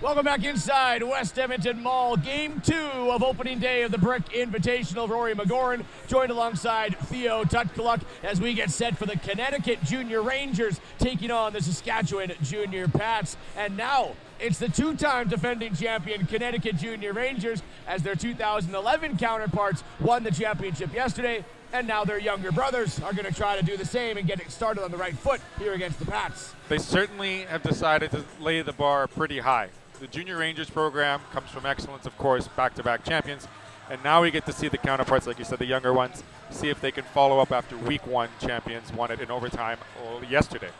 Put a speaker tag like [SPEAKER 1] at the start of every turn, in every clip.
[SPEAKER 1] Welcome back inside West Edmonton Mall. Game 2 of opening day of the Brick Invitational. Rory McGoran joined alongside Theo Tutkaluk as we get set for the Connecticut Junior Rangers taking on the Saskatchewan Junior Pats. And now it's the two-time defending champion Connecticut Junior Rangers as their 2011 counterparts won the championship yesterday. And now their younger brothers are going to try to do the same and get it started on the right foot here against the Pats.
[SPEAKER 2] They certainly have decided to lay the bar pretty high. The Junior Rangers program comes from excellence, of course, back-to-back champions. And now we get to see the counterparts, like you said, the younger ones, see if they can follow up after week 1 champions won it in overtime yesterday.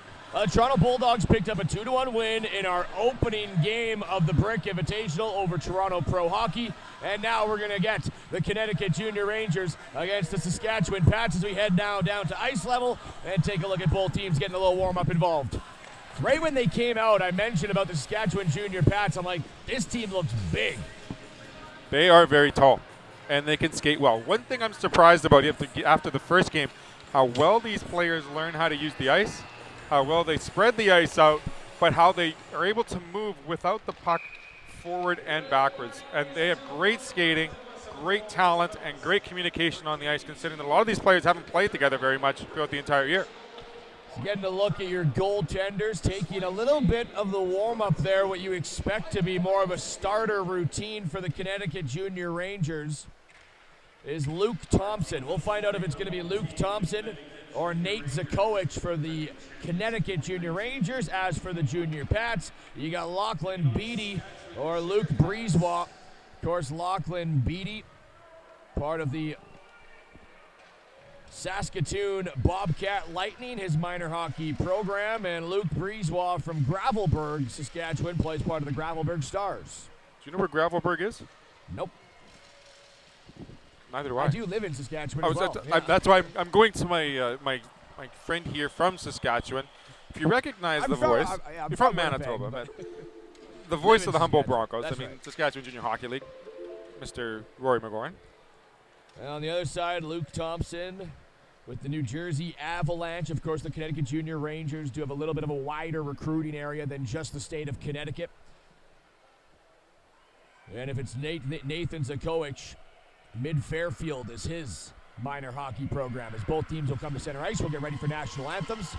[SPEAKER 1] Toronto Bulldogs picked up a 2-1 win in our opening game of the Brick Invitational over Toronto Pro Hockey. And now we're going to get the Connecticut Junior Rangers against the Saskatchewan Pats as we head now down to ice level and take a look at both teams getting a little warm-up involved. Right when they came out, I mentioned about the Saskatchewan Junior Pats. I'm like, this team looks big.
[SPEAKER 2] They are very tall, and they can skate well. One thing I'm surprised about after the first game, how well these players learn how to use the ice, how well they spread the ice out, but how they are able to move without the puck forward and backwards. And they have great skating, great talent, and great communication on the ice, considering that a lot of these players haven't played together very much throughout the entire year.
[SPEAKER 1] Getting a look at your goaltenders, taking a little bit of the warm-up there, what you expect to be more of a starter routine for the Connecticut Junior Rangers, is Luke Thompson. We'll find out if it's going to be Luke Thompson or Nate Zakowicz for the Connecticut Junior Rangers. As for the Junior Pats, you got Lachlan Beatty or Luke Brisebois. Of course, Lachlan Beatty, part of the Saskatoon Bobcat Lightning, his minor hockey program, and Luke Brisebois from Gravelbourg, Saskatchewan, plays part of the Gravelbourg Stars.
[SPEAKER 2] Do you know where Gravelbourg is?
[SPEAKER 1] Nope.
[SPEAKER 2] Neither do I.
[SPEAKER 1] I do live in Saskatchewan as well.
[SPEAKER 2] That's why I'm going to my friend here from Saskatchewan. If you recognize the voice, you're from Manitoba, but the voice of the Humboldt Broncos.
[SPEAKER 1] That's
[SPEAKER 2] I mean,
[SPEAKER 1] right.
[SPEAKER 2] Saskatchewan Junior Hockey League, Mr. Rory McGoran.
[SPEAKER 1] And on the other side, Luke Thompson with the New Jersey Avalanche. Of course, the Connecticut Junior Rangers do have a little bit of a wider recruiting area than just the state of Connecticut. And if it's Nathan Zakowicz, Mid-Fairfield is his minor hockey program, as both teams will come to center ice. We'll get ready for national anthems.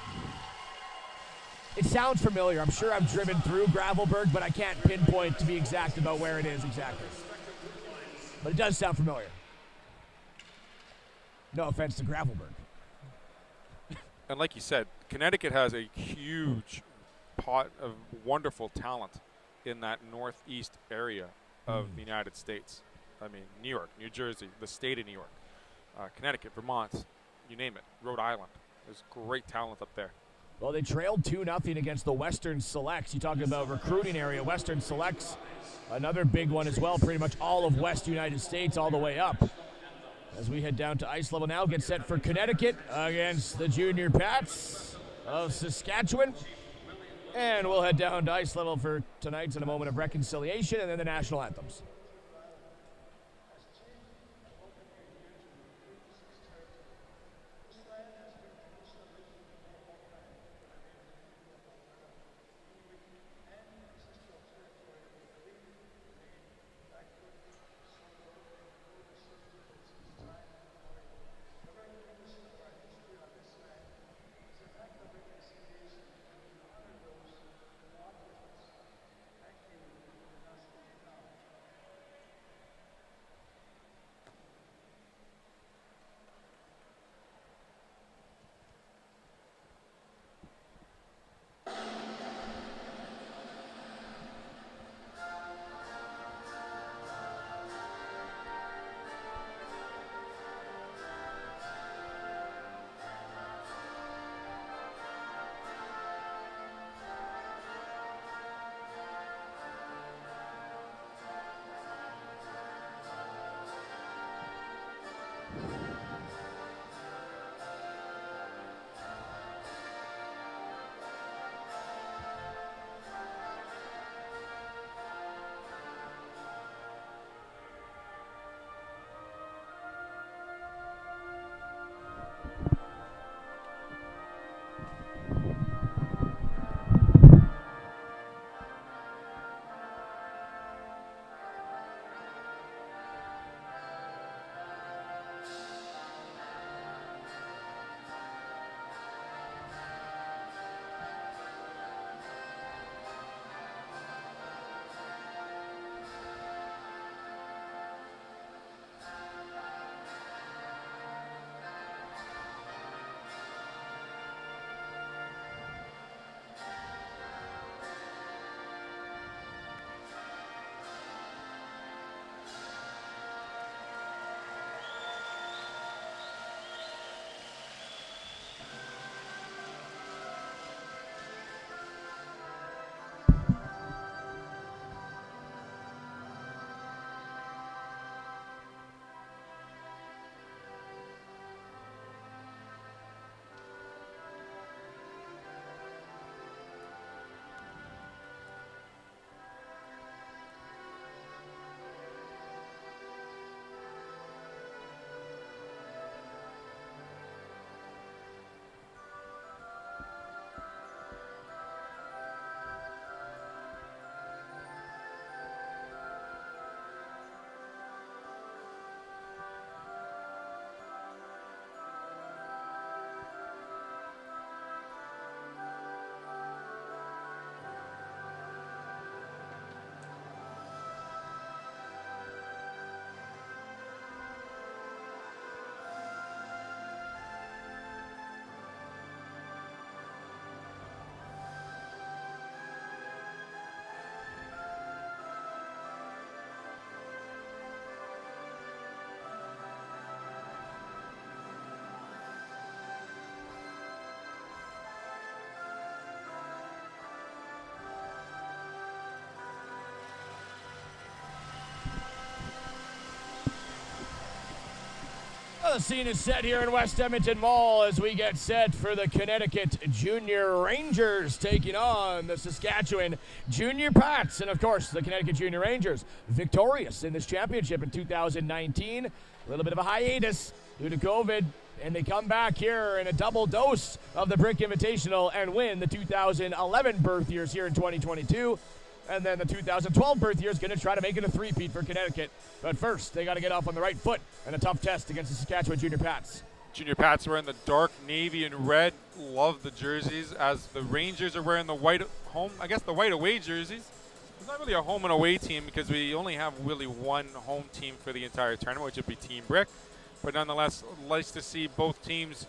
[SPEAKER 1] It sounds familiar. I'm sure I've driven through Gravelbourg, but I can't pinpoint to be exact about where it is exactly. But it does sound familiar. No offense to Gravelbourg.
[SPEAKER 2] And like you said, Connecticut has a huge pot of wonderful talent in that northeast area of the United States. I mean, New York, New Jersey, the state of New York, Connecticut, Vermont, you name it, Rhode Island. There's great talent up there.
[SPEAKER 1] Well, they trailed 2-0 against the Western Selects. You talk about recruiting area. Western Selects, another big one as well, pretty much all of West United States all the way up. As we head down to ice level now, get set for Connecticut against the Junior Pats of Saskatchewan. And we'll head down to ice level for tonight's in a moment of reconciliation and then the national anthems. Well, the scene is set here in West Edmonton Mall as we get set for the Connecticut Junior Rangers taking on the Saskatchewan Junior Pats. And, of course, the Connecticut Junior Rangers victorious in this championship in 2019. A little bit of a hiatus due to COVID, and they come back here in a double dose of the Brick Invitational and win the 2011 birth years here in 2022. And then the 2012 birth year is going to try to make it a three-peat for Connecticut. But first, they got to get off on the right foot and a tough test against the Saskatchewan Junior Pats.
[SPEAKER 2] Junior Pats are in the dark navy and red. Love the jerseys, as the Rangers are wearing the white home, I guess the white away jerseys. It's not really a home and away team because we only have really one home team for the entire tournament, which would be Team Brick. But nonetheless, nice to see both teams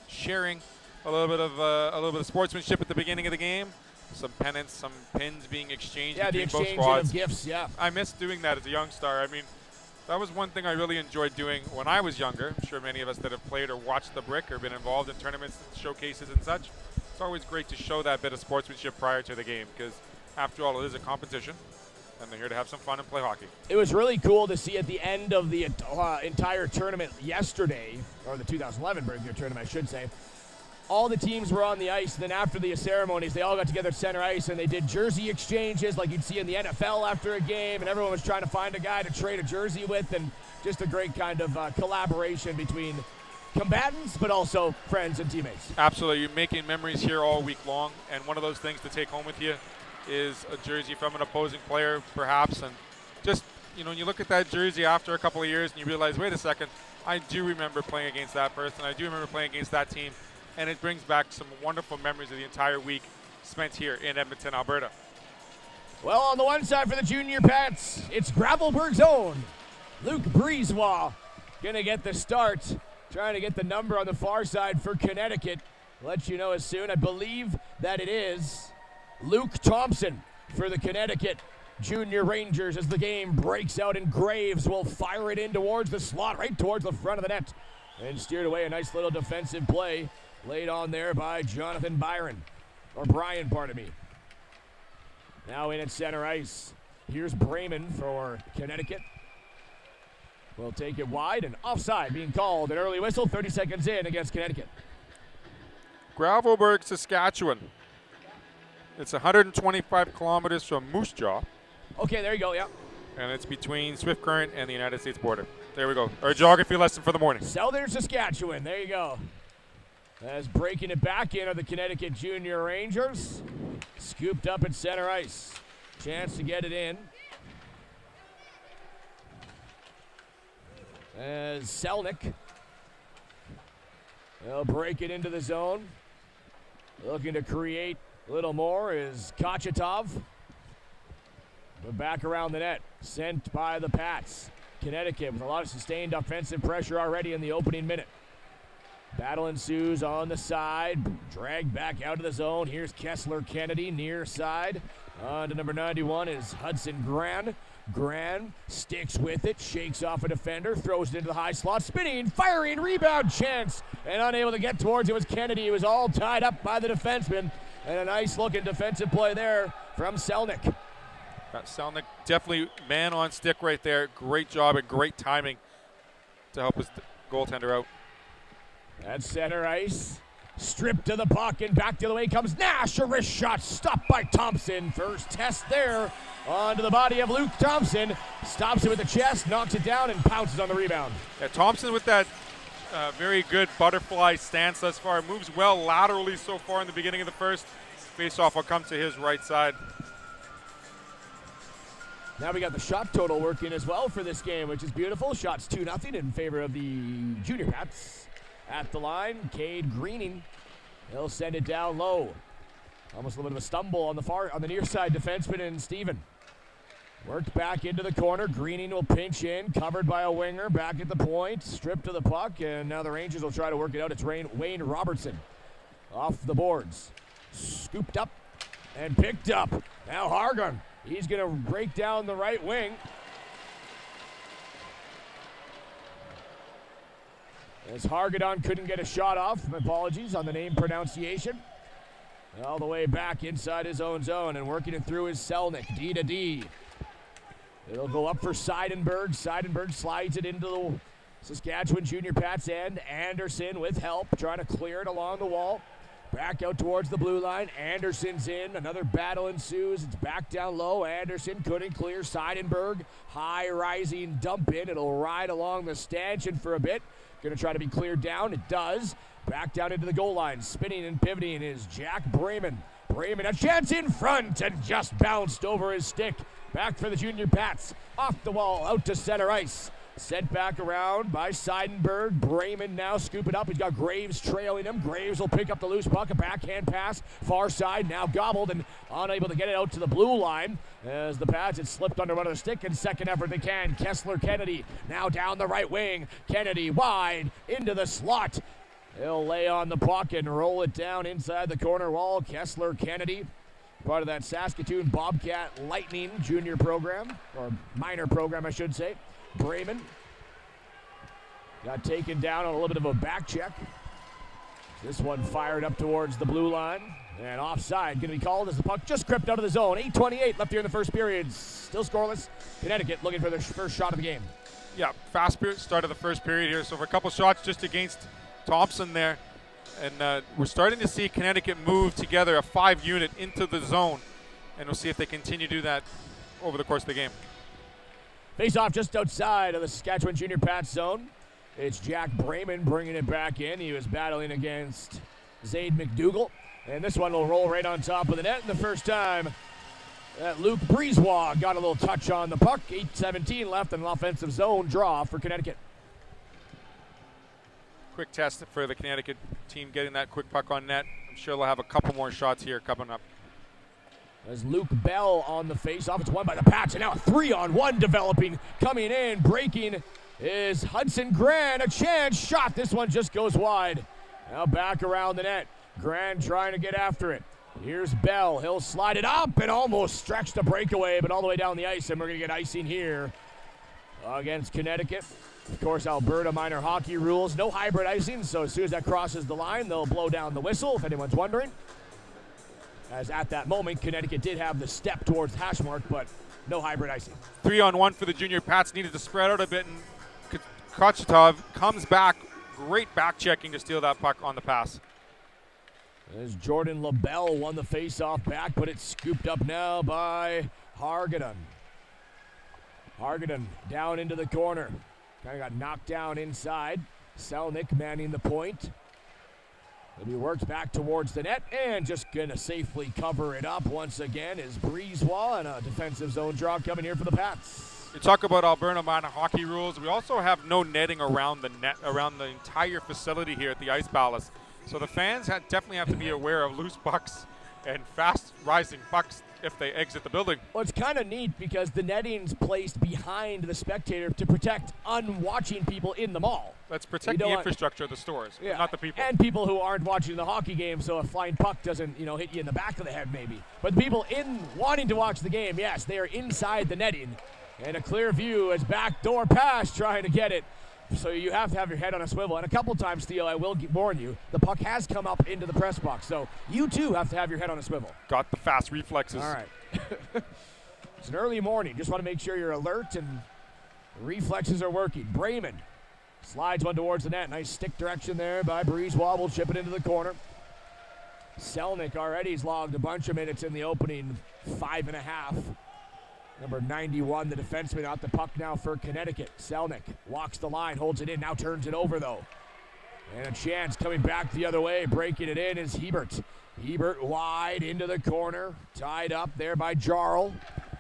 [SPEAKER 2] sharing a little bit of sportsmanship at the beginning of the game. Some pennants, some pins being exchanged between both squads.
[SPEAKER 1] Of gifts, yeah.
[SPEAKER 2] I missed doing that as a young star. I mean, that was one thing I really enjoyed doing when I was younger. I'm sure many of us that have played or watched the Brick or been involved in tournaments, showcases and such. It's always great to show that bit of sportsmanship prior to the game because, after all, it is a competition, and they're here to have some fun and play hockey. It
[SPEAKER 1] was really cool to see at the end of the entire tournament yesterday, or the 2011 birth year tournament, I should say, all the teams were on the ice, and then after the ceremonies, they all got together at center ice, and they did jersey exchanges like you'd see in the NFL after a game, and everyone was trying to find a guy to trade a jersey with, and just a great kind of collaboration between combatants, but also friends and teammates.
[SPEAKER 2] Absolutely. You're making memories here all week long, and one of those things to take home with you is a jersey from an opposing player, perhaps, and just, you know, when you look at that jersey after a couple of years and you realize, wait a second, I do remember playing against that person, I do remember playing against that team, and it brings back some wonderful memories of the entire week spent here in Edmonton, Alberta.
[SPEAKER 1] Well, on the one side for the Junior Pats, it's Gravelburg's own Luc Brisebois going to get the start, trying to get the number on the far side for Connecticut. Let you know as soon. I believe that it is Luke Thompson for the Connecticut Junior Rangers as the game breaks out, and Graves will fire it in towards the slot, right towards the front of the net, and steered away. A nice little defensive play laid on there by Bryan, pardon me. Now in at center ice. Here's Brayman for Connecticut. Will take it wide, and offside being called. An early whistle, 30 seconds in against Connecticut.
[SPEAKER 2] Gravelburg, Saskatchewan. It's 125 kilometers from Moose Jaw.
[SPEAKER 1] Okay, there you go, yeah.
[SPEAKER 2] And it's between Swift Current and the United States border. There we go. Our geography lesson for the morning.
[SPEAKER 1] Southern Saskatchewan, there you go. As breaking it back in are the Connecticut Junior Rangers. Scooped up at center ice. Chance to get it in. As Selnick. They'll break it into the zone. Looking to create a little more is Kochitov. But back around the net. Sent by the Pats. Connecticut with a lot of sustained offensive pressure already in the opening minute. Battle ensues on the side. Dragged back out of the zone. Here's Kessler Kennedy near side. On to number 91 is Hudson Gran. Gran sticks with it, shakes off a defender, throws it into the high slot, spinning, firing, rebound chance, and unable to get towards it was Kennedy. He was all tied up by the defenseman, and a nice looking defensive play there from Selnick.
[SPEAKER 2] Selnick definitely man on stick right there. Great job and great timing to help his goaltender out.
[SPEAKER 1] At center ice, stripped to the puck, and back the other way comes Nash. A wrist shot stopped by Thompson. First test there onto the body of Luke Thompson. Stops it with the chest, knocks it down, and pounces on the rebound.
[SPEAKER 2] Yeah, Thompson with that very good butterfly stance thus far. Moves well laterally so far in the beginning of the first. Face-off will come to his right side.
[SPEAKER 1] Now we got the shot total working as well for this game, which is beautiful. Shots 2-0 in favor of the Junior Pats. At the line, Cade Greening. He'll send it down low. Almost a little bit of a stumble on the near side defenseman and Steven. Worked back into the corner. Greening will pinch in, covered by a winger. Back at the point, stripped to the puck, and now the Rangers will try to work it out. It's Wayne Robertson off the boards. Scooped up and picked up. Now Hargan. He's going to break down the right wing. As Hargadon couldn't get a shot off. Apologies on the name pronunciation. All the way back inside his own zone, and working it through is Selnick, D to D. It'll go up for Seidenberg. Seidenberg slides it into Saskatchewan junior Pats end. Anderson with help, trying to clear it along the wall. Back out towards the blue line. Anderson's in. Another battle ensues. It's back down low. Anderson couldn't clear. Seidenberg, high rising dump in. It'll ride along the stanchion for a bit. Going to try to be cleared down. It does. Back down into the goal line. Spinning and pivoting is Jack Brayman. Brayman, a chance in front, and just bounced over his stick. Back for the junior Pats. Off the wall, out to center ice. Sent back around by Seidenberg. Brayman now scoop it up. He's got Graves trailing him. Graves will pick up the loose puck. A backhand pass. Far side now gobbled and unable to get it out to the blue line. As the Pats had slipped under one of the stick, and second effort they can. Kessler Kennedy now down the right wing. Kennedy wide into the slot. He'll lay on the puck and roll it down inside the corner wall. Kessler Kennedy, part of that Saskatoon Bobcat Lightning junior program, or minor program I should say. Brayman got taken down on a little bit of a back check. This one fired up towards the blue line. And offside going to be called as the puck just crept out of the zone. 8:28 left here in the first period. Still scoreless. Connecticut looking for their first shot of the game.
[SPEAKER 2] Yeah, fast start of the first period here. So for a couple shots just against Thompson there. And we're starting to see Connecticut move together, a 5-unit into the zone. And we'll see if they continue to do that over the course of the game.
[SPEAKER 1] Face off just outside of the Saskatchewan junior Pats zone. It's Jack Brayman bringing it back in. He was battling against Zaid McDougall. And this one will roll right on top of the net. And the first time that Luke Brisebois got a little touch on the puck. 8:17 left and an offensive zone draw for Connecticut.
[SPEAKER 2] Quick test for the Connecticut team getting that quick puck on net. I'm sure they'll have a couple more shots here coming up.
[SPEAKER 1] As Luke Bell on the face-off. It's won by the Pats, and now a 3-on-1 developing. Coming in, breaking is Hudson Grand. A chance shot. This one just goes wide. Now back around the net. Grand trying to get after it. Here's Bell. He'll slide it up and almost stretched a breakaway, but all the way down the ice, and we're going to get icing here against Connecticut. Of course, Alberta minor hockey rules. No hybrid icing, so as soon as that crosses the line, they'll blow down the whistle, if anyone's wondering. As at that moment, Connecticut did have the step towards hash mark, but no hybrid icing.
[SPEAKER 2] 3-on-1 for the junior Pats. Needed to spread out a bit, and Kochitov comes back. Great back checking to steal that puck on the pass.
[SPEAKER 1] As Jordan LaBelle won the face-off back, but it's scooped up now by Hargadon. Hargadon down into the corner. Kind of got knocked down inside. Selnick manning the point. And he works back towards the net and just going to safely cover it up once again is Brisebois, and a defensive zone draw coming here for the Pats.
[SPEAKER 2] You talk about Alberta minor hockey rules. We also have no netting around the net, around the entire facility here at the Ice Palace. So the fans definitely have to be aware of loose pucks and fast rising pucks if they exit the building.
[SPEAKER 1] Well, it's kind of neat because the netting's placed behind the spectator to protect unwatching people in the mall.
[SPEAKER 2] Let's protect the infrastructure of the stores, not the people.
[SPEAKER 1] And people who aren't watching the hockey game, so a flying puck doesn't, hit you in the back of the head maybe. But the people wanting to watch the game, yes, they are inside the netting. And a clear view as backdoor pass trying to get it. So you have to have your head on a swivel. And a couple times, Theo, I will warn you, the puck has come up into the press box. So you, too, have to have your head on a swivel.
[SPEAKER 2] Got the fast reflexes.
[SPEAKER 1] All right. It's an early morning. Just want to make sure you're alert and reflexes are working. Brayman slides one towards the net. Nice stick direction there by Brisebois. Will chip it into the corner. Selnick already's logged a bunch of minutes in the opening 5.5. Number 91, the defenseman, out the puck now for Connecticut. Selnick walks the line, holds it in, now turns it over, though. And a chance coming back the other way, breaking it in is Hebert. Hebert wide into the corner, tied up there by Jarl.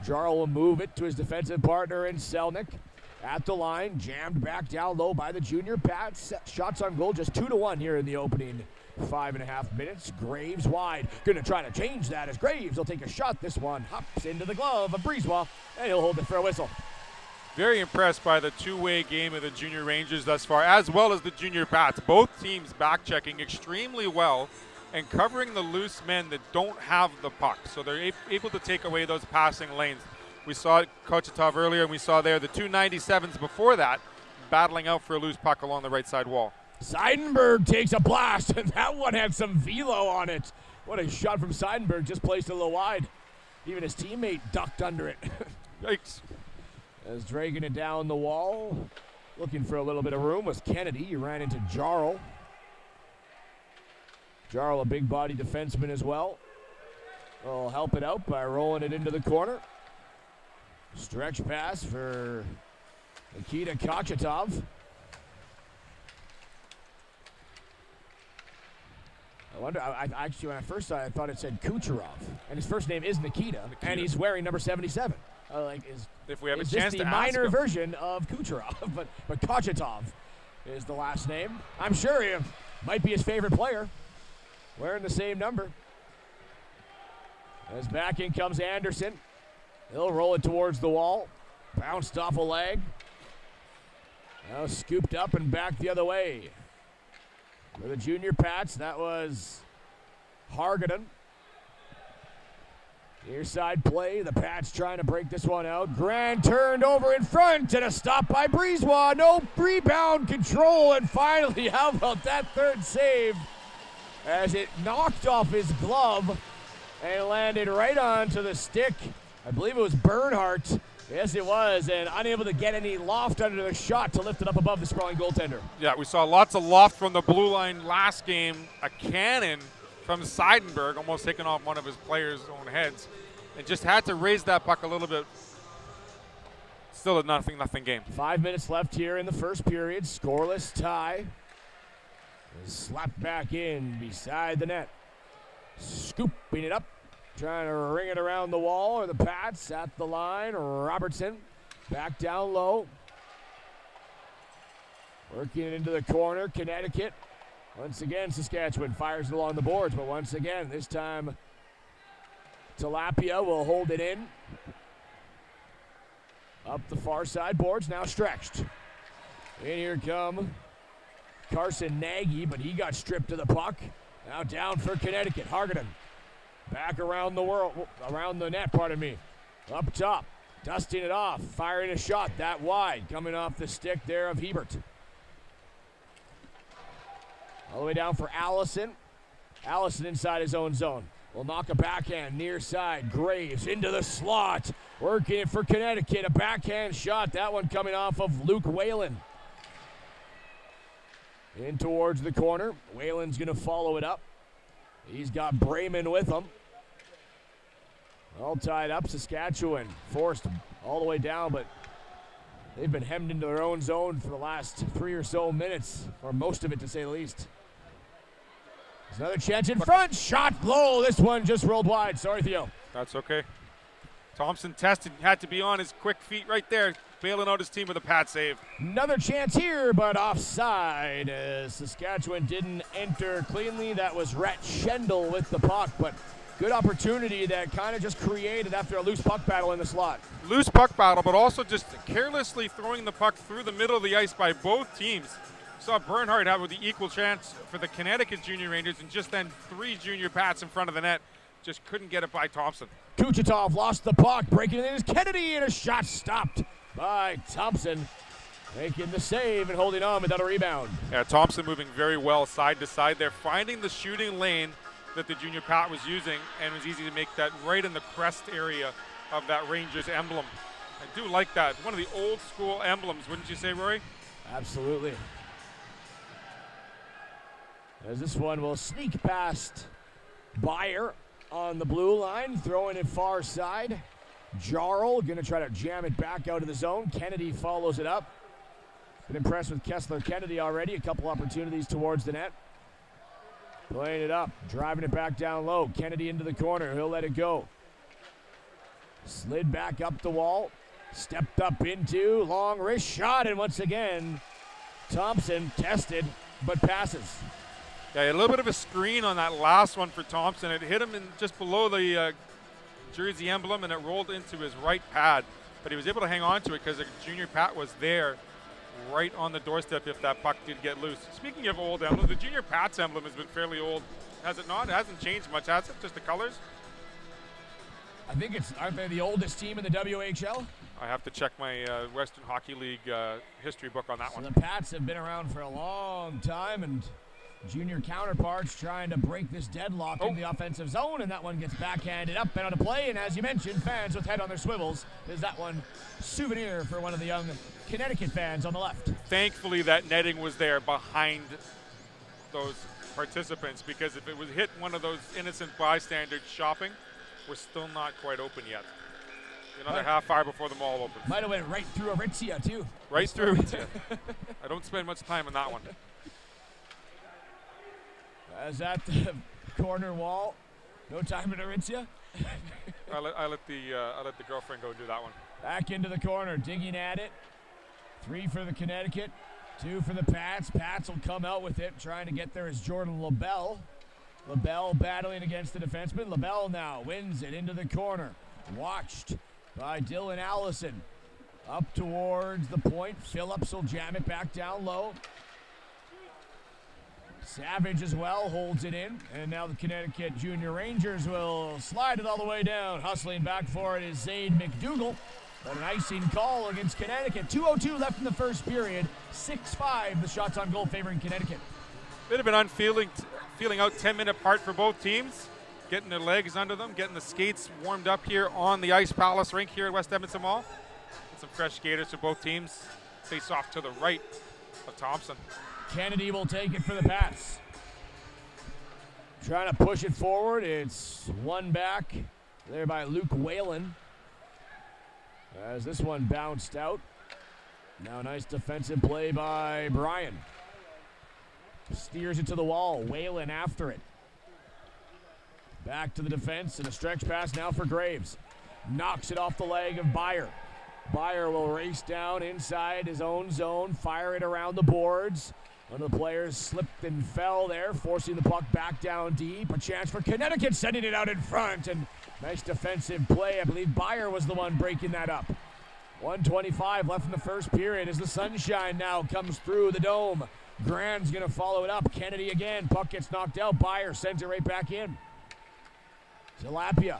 [SPEAKER 1] Jarl will move it to his defensive partner in Selnick. At the line, jammed back down low by the junior Pats. Shots on goal, just 2-1 here in the opening 5.5 minutes. Graves wide. Going to try to change that as Graves will take a shot. This one hops into the glove of Brisebois, and he'll hold it for a whistle.
[SPEAKER 2] Very impressed by the two-way game of the junior Rangers thus far, as well as the junior Pats. Both teams back-checking extremely well and covering the loose men that don't have the puck. So they're able to take away those passing lanes. We saw Kochitov earlier, and we saw there the 297s before that battling out for a loose puck along the right side wall.
[SPEAKER 1] Seidenberg takes a blast, and that one had some velo on it. What a shot from Seidenberg, just placed a little wide. Even his teammate ducked under it.
[SPEAKER 2] Yikes.
[SPEAKER 1] As dragging it down the wall. Looking for a little bit of room was Kennedy. He ran into Jarl. Jarl, a big body defenseman as well. Will help it out by rolling it into the corner. Stretch pass for Nikita Kochitov. I wonder, actually, when I first saw it, I thought it said Kucherov. And his first name is Nikita. And he's wearing number 77.
[SPEAKER 2] If we have a
[SPEAKER 1] is
[SPEAKER 2] chance
[SPEAKER 1] this
[SPEAKER 2] to
[SPEAKER 1] the
[SPEAKER 2] ask
[SPEAKER 1] minor
[SPEAKER 2] him.
[SPEAKER 1] version of Kucherov? but Kochitov is the last name. I'm sure he might be his favorite player. Wearing the same number. As back in comes Anderson. He'll roll it towards the wall. Bounced off a leg. Now scooped up and back the other way. For the junior Pats, that was Hargaden. Near side play, the Pats trying to break this one out. Grand turned over in front and a stop by Brisebois. No rebound control, and finally, how about that third save? As it knocked off his glove and landed right onto the stick. I believe it was Bernhardt. Yes, it was, and unable to get any loft under the shot to lift it up above the sprawling goaltender.
[SPEAKER 2] Yeah, we saw lots of loft from the blue line last game. A cannon from Seidenberg, almost taking off one of his players' own heads, and just had to raise that puck a little bit. Still a nothing game.
[SPEAKER 1] 5 minutes left here in the first period. Scoreless tie. Slapped back in beside the net. Scooping it up. Trying to ring it around the wall, or the Pats at the line. Robertson back down low. Working it into the corner. Connecticut. Once again, Saskatchewan fires it along the boards, but once again, this time Tilapia will hold it in. Up the far side boards, now stretched. In here come Carson Nagy, but he got stripped to the puck. Now down for Connecticut. Hargaden. Back around the net, pardon me. Up top, dusting it off, firing a shot that wide, coming off the stick there of Hebert. All the way down for Allison. Allison inside his own zone. Will knock a backhand near side. Graves into the slot. Working it for Connecticut. A backhand shot. That one coming off of Luke Whalen. In towards the corner. Whalen's going to follow it up. He's got Brayman with him. All tied up. Saskatchewan forced all the way down, but they've been hemmed into their own zone for the last 3 or so minutes, or most of it to say the least. There's another chance in front. Shot low. This one just rolled wide. Sorry, Theo.
[SPEAKER 2] That's okay. Thompson tested, had to be on his quick feet right there, bailing out his team with a pad save.
[SPEAKER 1] Another chance here, but offside. Saskatchewan didn't enter cleanly. That was Rhett Schendel with the puck, but good opportunity that kind of just created after a loose puck battle in the slot.
[SPEAKER 2] Loose puck battle, but also just carelessly throwing the puck through the middle of the ice by both teams. Saw Bernhardt have the equal chance for the Connecticut Junior Rangers, and just then 3 junior Pats in front of the net. Just couldn't get it by Thompson.
[SPEAKER 1] Kochitov lost the puck, breaking it in is Kennedy, and a shot stopped by Thompson. Making the save and holding on without a rebound.
[SPEAKER 2] Yeah, Thompson moving very well side to side there, finding the shooting lane that the junior Pat was using, and it was easy to make that right in the crest area of that Rangers emblem. I do like that. One of the old school emblems, wouldn't you say, Rory?
[SPEAKER 1] Absolutely. As this one will sneak past Byer on the blue line, throwing it far side. Jarl going to try to jam it back out of the zone. Kennedy follows it up. Been impressed with Kessler Kennedy already. A couple opportunities towards the net. Playing it up, driving it back down low. Kennedy into the corner. He'll let it go. Slid back up the wall. Stepped up into long wrist shot, and once again, Thompson tested but passes.
[SPEAKER 2] Yeah, a little bit of a screen on that last one for Thompson. It hit him in just below the jersey emblem, and it rolled into his right pad. But he was able to hang on to it because the junior Pat was there right on the doorstep if that puck did get loose. Speaking of old emblems, the junior Pat's emblem has been fairly old. Has it not? It hasn't changed much, has it? Just the colors?
[SPEAKER 1] I think aren't they the oldest team in the WHL?
[SPEAKER 2] I have to check my Western Hockey League history book on that one.
[SPEAKER 1] The Pats have been around for a long time, and Junior counterparts trying to break this deadlock in the offensive zone, and that one gets backhanded up and out of play. And as you mentioned, fans with head on their swivels. Is that one souvenir for one of the young Connecticut fans on the left?
[SPEAKER 2] Thankfully, that netting was there behind those participants, because if it was hit one of those innocent bystanders shopping, we're still not quite open yet. Another half hour before the mall opens.
[SPEAKER 1] Might have went right through Aritzia, too.
[SPEAKER 2] Right through Aritzia. I don't spend much time on that one.
[SPEAKER 1] As at the corner wall, no time in Aritzia.
[SPEAKER 2] I let the girlfriend go do that one.
[SPEAKER 1] Back into the corner, digging at it. 3 for the Connecticut, 2 for the Pats. Pats will come out with it. Trying to get there is Jordan LaBelle. LaBelle battling against the defenseman. LaBelle now wins it into the corner. Watched by Dylan Allison. Up towards the point. Phillips will jam it back down low. Savage as well holds it in. And now the Connecticut Junior Rangers will slide it all the way down. Hustling back for it is Zane McDougall. But an icing call against Connecticut. 2:02 left in the first period. 6-5 the shots on goal favoring Connecticut.
[SPEAKER 2] Bit of an unfeeling feeling out 10-minute part for both teams. Getting their legs under them, getting the skates warmed up here on the Ice Palace rink here at West Edmonton Mall. Get some fresh skaters for both teams. Face off to the right of Thompson.
[SPEAKER 1] Kennedy will take it for the Pats. Trying to push it forward. It's one back there by Luke Whalen. As this one bounced out. Now a nice defensive play by Bryan. Steers it to the wall. Whalen after it. Back to the defense and a stretch pass now for Graves. Knocks it off the leg of Byer. Byer will race down inside his own zone, fire it around the boards. One of the players slipped and fell there, forcing the puck back down deep. A chance for Connecticut, sending it out in front. And nice defensive play. I believe Byer was the one breaking that up. 1:25 left in the first period as the sunshine now comes through the dome. Grand's going to follow it up. Kennedy again. Puck gets knocked out. Byer sends it right back in. Tilapia.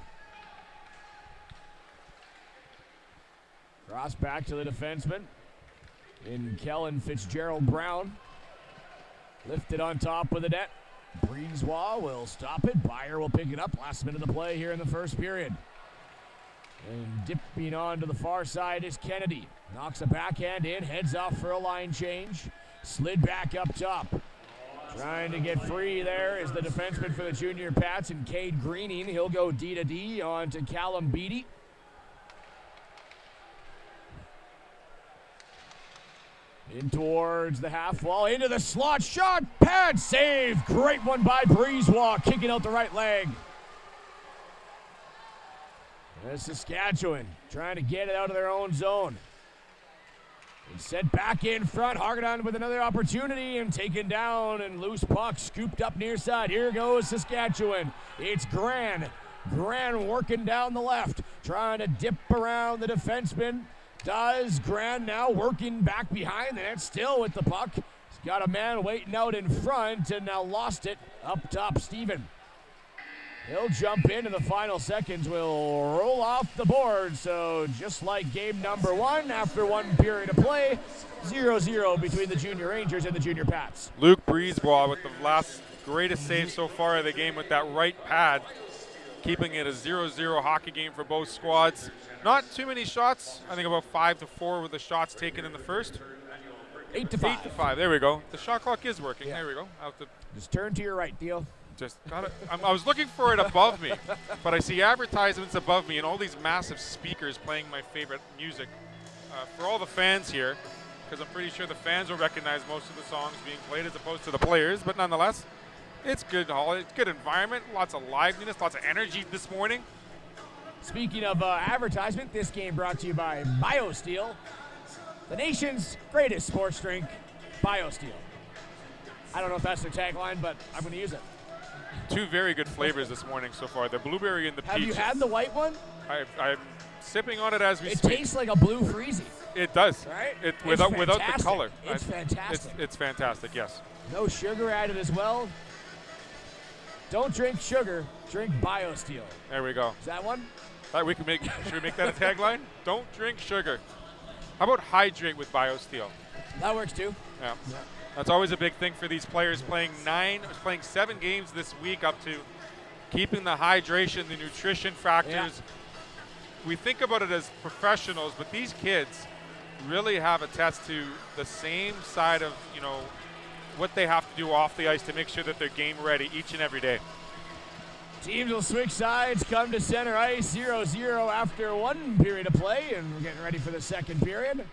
[SPEAKER 1] Cross back to the defenseman in Kellen Fitzgerald Brown. Lifted on top of the net. Breezewa will stop it. Byer will pick it up. Last minute of the play here in the first period. And dipping on to the far side is Kennedy. Knocks a backhand in. Heads off for a line change. Slid back up top. Trying to get free there is the defenseman for the Junior Pats and Cade Greening. He'll go D to D on to Callum Beatty. In towards the half wall, into the slot, shot, pad save. Great one by Breezewa, kicking out the right leg. There's Saskatchewan trying to get it out of their own zone. It's sent back in front. Hargadon with another opportunity and taken down, and loose puck scooped up near side. Here goes Saskatchewan. It's Gran. Gran working down the left, trying to dip around the defenseman. Does Gran now working back behind the net, still with the puck. He's got a man waiting out in front and now lost it. Up top, Steven. He'll jump in the final seconds. Will roll off the board. So just like game number 1, after one period of play, 0-0 between the Junior Rangers and the Junior Pats.
[SPEAKER 2] Luke Breezewa with the last greatest save so far of the game with that right pad, keeping it a 0-0 hockey game for both squads. Not too many shots. I think about 5-4 with the shots taken in the first.
[SPEAKER 1] 8-5.
[SPEAKER 2] 8-5. There we go. The shot clock is working.
[SPEAKER 1] Yeah.
[SPEAKER 2] There we go. I'll have to
[SPEAKER 1] just turn to your right, Theo.
[SPEAKER 2] just got it. I was looking for it above me, but I see advertisements above me and all these massive speakers playing my favorite music. For all the fans here, because I'm pretty sure the fans will recognize most of the songs being played as opposed to the players, but nonetheless, it's good holiday. It's good environment. Lots of liveliness, lots of energy this morning.
[SPEAKER 1] Speaking of advertisement, this game brought to you by BioSteel, the nation's greatest sports drink, BioSteel. I don't know if that's their tagline, but I'm going to use it.
[SPEAKER 2] Two very good flavors this morning so far, the blueberry and the peach.
[SPEAKER 1] Have you had the white one?
[SPEAKER 2] I'm sipping on it as we speak.
[SPEAKER 1] It tastes like a blue freezy.
[SPEAKER 2] It does.
[SPEAKER 1] Right?
[SPEAKER 2] Without the color.
[SPEAKER 1] It's fantastic.
[SPEAKER 2] It's fantastic, yes.
[SPEAKER 1] No sugar added as well. Don't drink sugar, drink BioSteel.
[SPEAKER 2] There we go.
[SPEAKER 1] Is that one?
[SPEAKER 2] Should we make that a tagline? Don't drink sugar. How about hydrate with BioSteel?
[SPEAKER 1] That works too.
[SPEAKER 2] Yeah. That's always a big thing for these players playing 7 games this week, up to keeping the hydration, the nutrition factors.
[SPEAKER 1] Yeah.
[SPEAKER 2] We think about it as professionals, but these kids really have a test to the same side of, what they have to do off the ice to make sure that they're game ready each and every day.
[SPEAKER 1] Teams will switch sides, come to center ice, 0-0 after 1 period of play, and we're getting ready for the second period.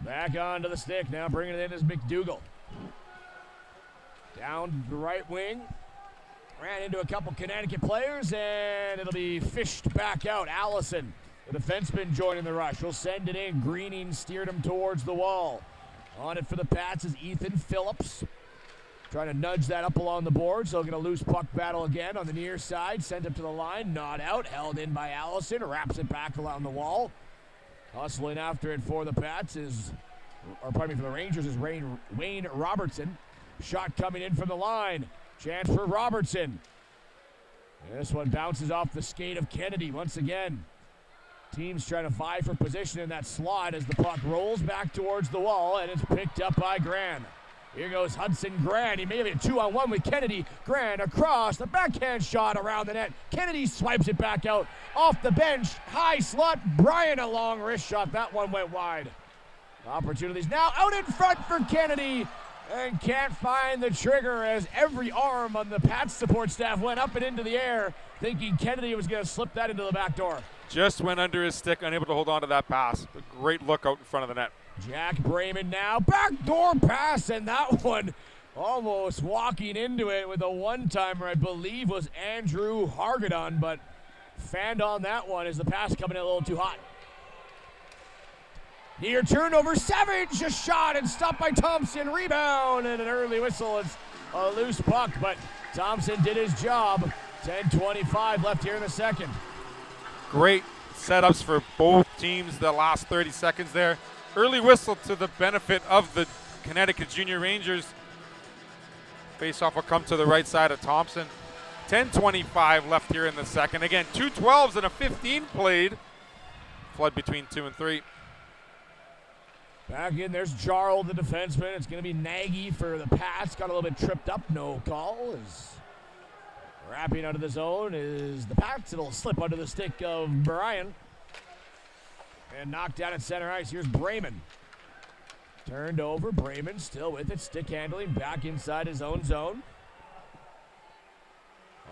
[SPEAKER 1] Back onto the stick, now bringing it in is McDougall. Down the right wing, ran into a couple Connecticut players, and it'll be fished back out. Allison, the defenseman, joining the rush. We'll send it in. Greening steered him towards the wall. On it for the Pats is Ethan Phillips. Trying to nudge that up along the board, so get a loose puck battle again on the near side. Sent up to the line, not out. Held in by Allison, wraps it back along the wall. Hustling after it for the Pats for the Rangers is Wayne Robertson. Shot coming in from the line. Chance for Robertson. This one bounces off the skate of Kennedy once again. Teams trying to vie for position in that slot as the puck rolls back towards the wall, and it's picked up by Gran. Here goes Hudson Gran. He may have a 2-on-1 with Kennedy. Gran across, the backhand shot around the net. Kennedy swipes it back out off the bench. High slot. Bryan, a long wrist shot. That one went wide. Opportunities now out in front for Kennedy. And can't find the trigger as every arm on the Pats support staff went up and into the air, thinking Kennedy was going to slip that into the back door.
[SPEAKER 2] Just went under his stick, unable to hold on to that pass. But great look out in front of the net.
[SPEAKER 1] Jack Brayman now, backdoor pass, and that one almost walking into it with a one-timer, I believe, was Andrew Hargadon, but fanned on that one as the pass coming in a little too hot. Near turnover, Savage, a shot and stopped by Thompson, rebound, and an early whistle. It's a loose puck, but Thompson did his job. 10:25 left here in the second.
[SPEAKER 2] Great setups for both teams the last 30 seconds there. Early whistle to the benefit of the Connecticut Junior Rangers. Faceoff will come to the right side of Thompson. 10:25 left here in the second. Again, 2 12s and a 15 played. Flood between 2 and 3.
[SPEAKER 1] Back in, there's Jarl, the defenseman. It's going to be Nagy for the Pats. Got a little bit tripped up, no call. Wrapping out of the zone is the Pats. It'll slip under the stick of Bryan. And knocked down at center ice. Here's Brayman. Turned over. Brayman still with it. Stick handling back inside his own zone.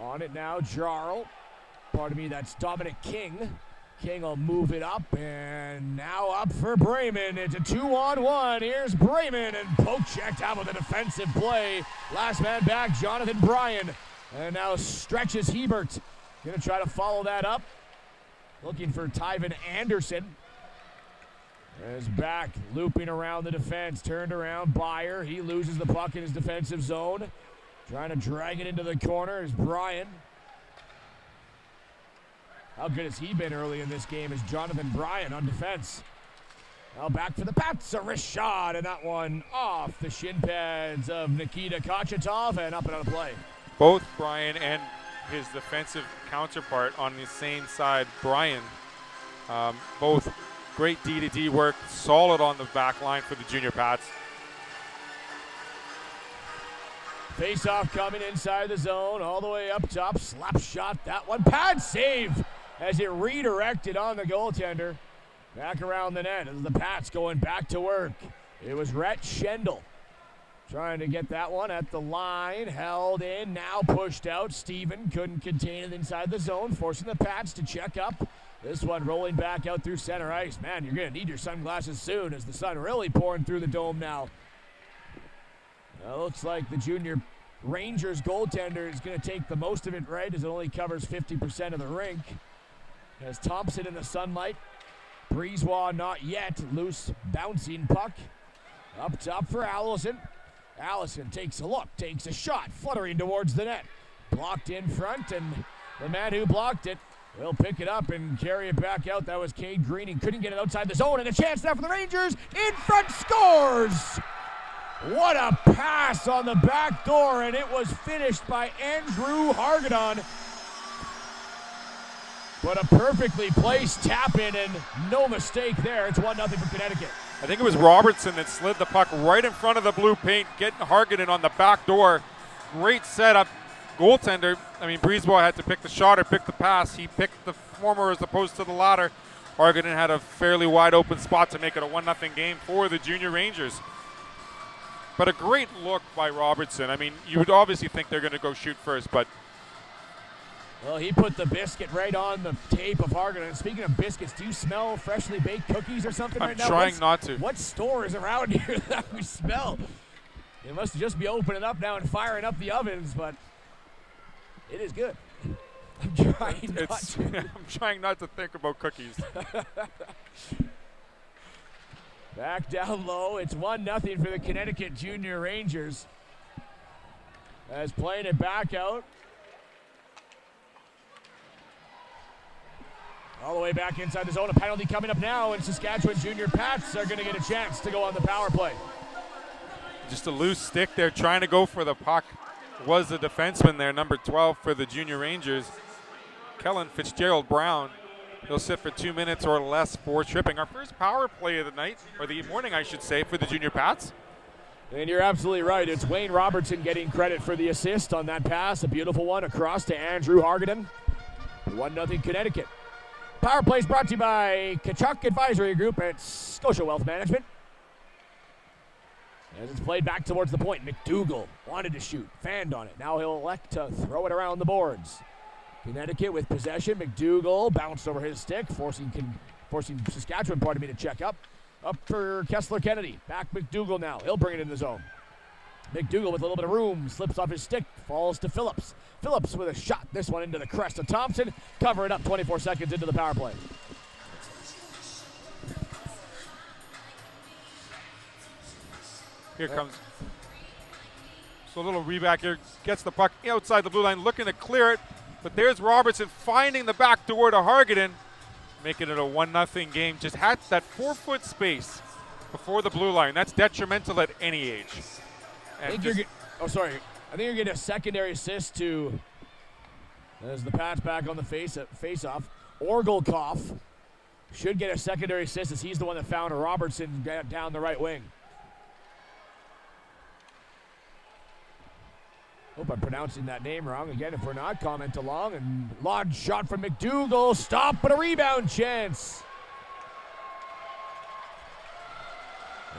[SPEAKER 1] On it now, Jarl. Pardon me, that's Dominic King. King will move it up, and now up for Brayman. It's a 2-on-1. Here's Brayman, and poke checked out with a defensive play. Last man back, Jonathan Bryan. And now stretches Hebert. Going to try to follow that up. Looking for Tyven Anderson. Is back, looping around the defense. Turned around, Byer. He loses the puck in his defensive zone. Trying to drag it into the corner is Bryan. How good has he been early in this game is Jonathan Bryan on defense. Now back for the Pats, a wrist shot, and that one off the shin pads of Nikita Kochitov and up and out of play.
[SPEAKER 2] Both Bryan and his defensive counterpart on the same side, Bryan, both great D-to-D work, solid on the back line for the Junior Pats.
[SPEAKER 1] Face-off coming inside the zone, all the way up top, slap shot, that one, pad save as it redirected on the goaltender. Back around the net as the Pats going back to work. It was Rhett Schendel trying to get that one at the line, held in, now pushed out. Steven couldn't contain it inside the zone, forcing the Pats to check up. This one rolling back out through center ice. Man, you're going to need your sunglasses soon as the sun really pouring through the dome now. Now looks like the Junior Rangers goaltender is going to take the most of it, right, as it only covers 50% of the rink. As Thompson in the sunlight. Breezewa not yet. Loose bouncing puck. Up top for Allison. Allison takes a look, takes a shot, fluttering towards the net. Blocked in front, and the man who blocked it will pick it up and carry it back out. That was Cade Greening. Couldn't get it outside the zone, and a chance now for the Rangers. In front, scores! What a pass on the back door, and it was finished by Andrew Hargadon. But a perfectly placed tap in and no mistake there. It's 1-0 for Connecticut.
[SPEAKER 2] I think it was Robertson that slid the puck right in front of the blue paint, getting Harganen on the back door. Great setup. Goaltender, Breezeball had to pick the shot or pick the pass. He picked the former as opposed to the latter. Harganen had a fairly wide open spot to make it a 1-0 game for the Junior Rangers. But a great look by Robertson. You would obviously think they're going to go shoot first, but
[SPEAKER 1] well, he put the biscuit right on the tape of Harganen. Speaking of biscuits, do you smell freshly baked cookies or something right now?
[SPEAKER 2] I'm trying not to.
[SPEAKER 1] What store is around here that we smell? It must just be opening up now and firing up the ovens, but it is good. I'm
[SPEAKER 2] trying not to think about cookies.
[SPEAKER 1] Back down low. It's 1-0 for the Connecticut Junior Rangers. As playing it back out. All the way back inside the zone. A penalty coming up now, and Saskatchewan Junior Pats are going to get a chance to go on the power play.
[SPEAKER 2] Just a loose stick there, trying to go for the puck. Was the defenseman there, number 12 for the Junior Rangers, Kellen Fitzgerald-Brown. He'll sit for 2 minutes or less for tripping. Our first power play of the night, or the morning I should say, for the Junior Pats.
[SPEAKER 1] And you're absolutely right. It's Wayne Robertson getting credit for the assist on that pass. A beautiful one across to Andrew Harganen. 1-0 Connecticut. Power play is brought to you by Kachuk Advisory Group at Scotia Wealth Management. As it's played back towards the point, McDougall wanted to shoot, fanned on it. Now he'll elect to throw it around the boards. Connecticut with possession. McDougall bounced over his stick, forcing Saskatchewan, to check up. Up for Kessler Kennedy. Back McDougall now. He'll bring it in the zone. McDougall with a little bit of room, slips off his stick, falls to Phillips. Phillips with a shot, this one into the crest of Thompson. Cover it up 24 seconds into the power play.
[SPEAKER 2] Here comes. So a little reback here. Gets the puck outside the blue line, looking to clear it. But there's Robertson finding the back door to Harganen, making it a 1-0 game. Just had that 4-foot space before the blue line. That's detrimental at any age.
[SPEAKER 1] I think you're getting a secondary assist to, as the Pats back on the face-off. Orgelkoff should get a secondary assist as he's the one that found Robertson down the right wing. Hope I'm pronouncing that name wrong. Again, if we're not, comment along. And large shot from McDougall. Stop, but a rebound chance.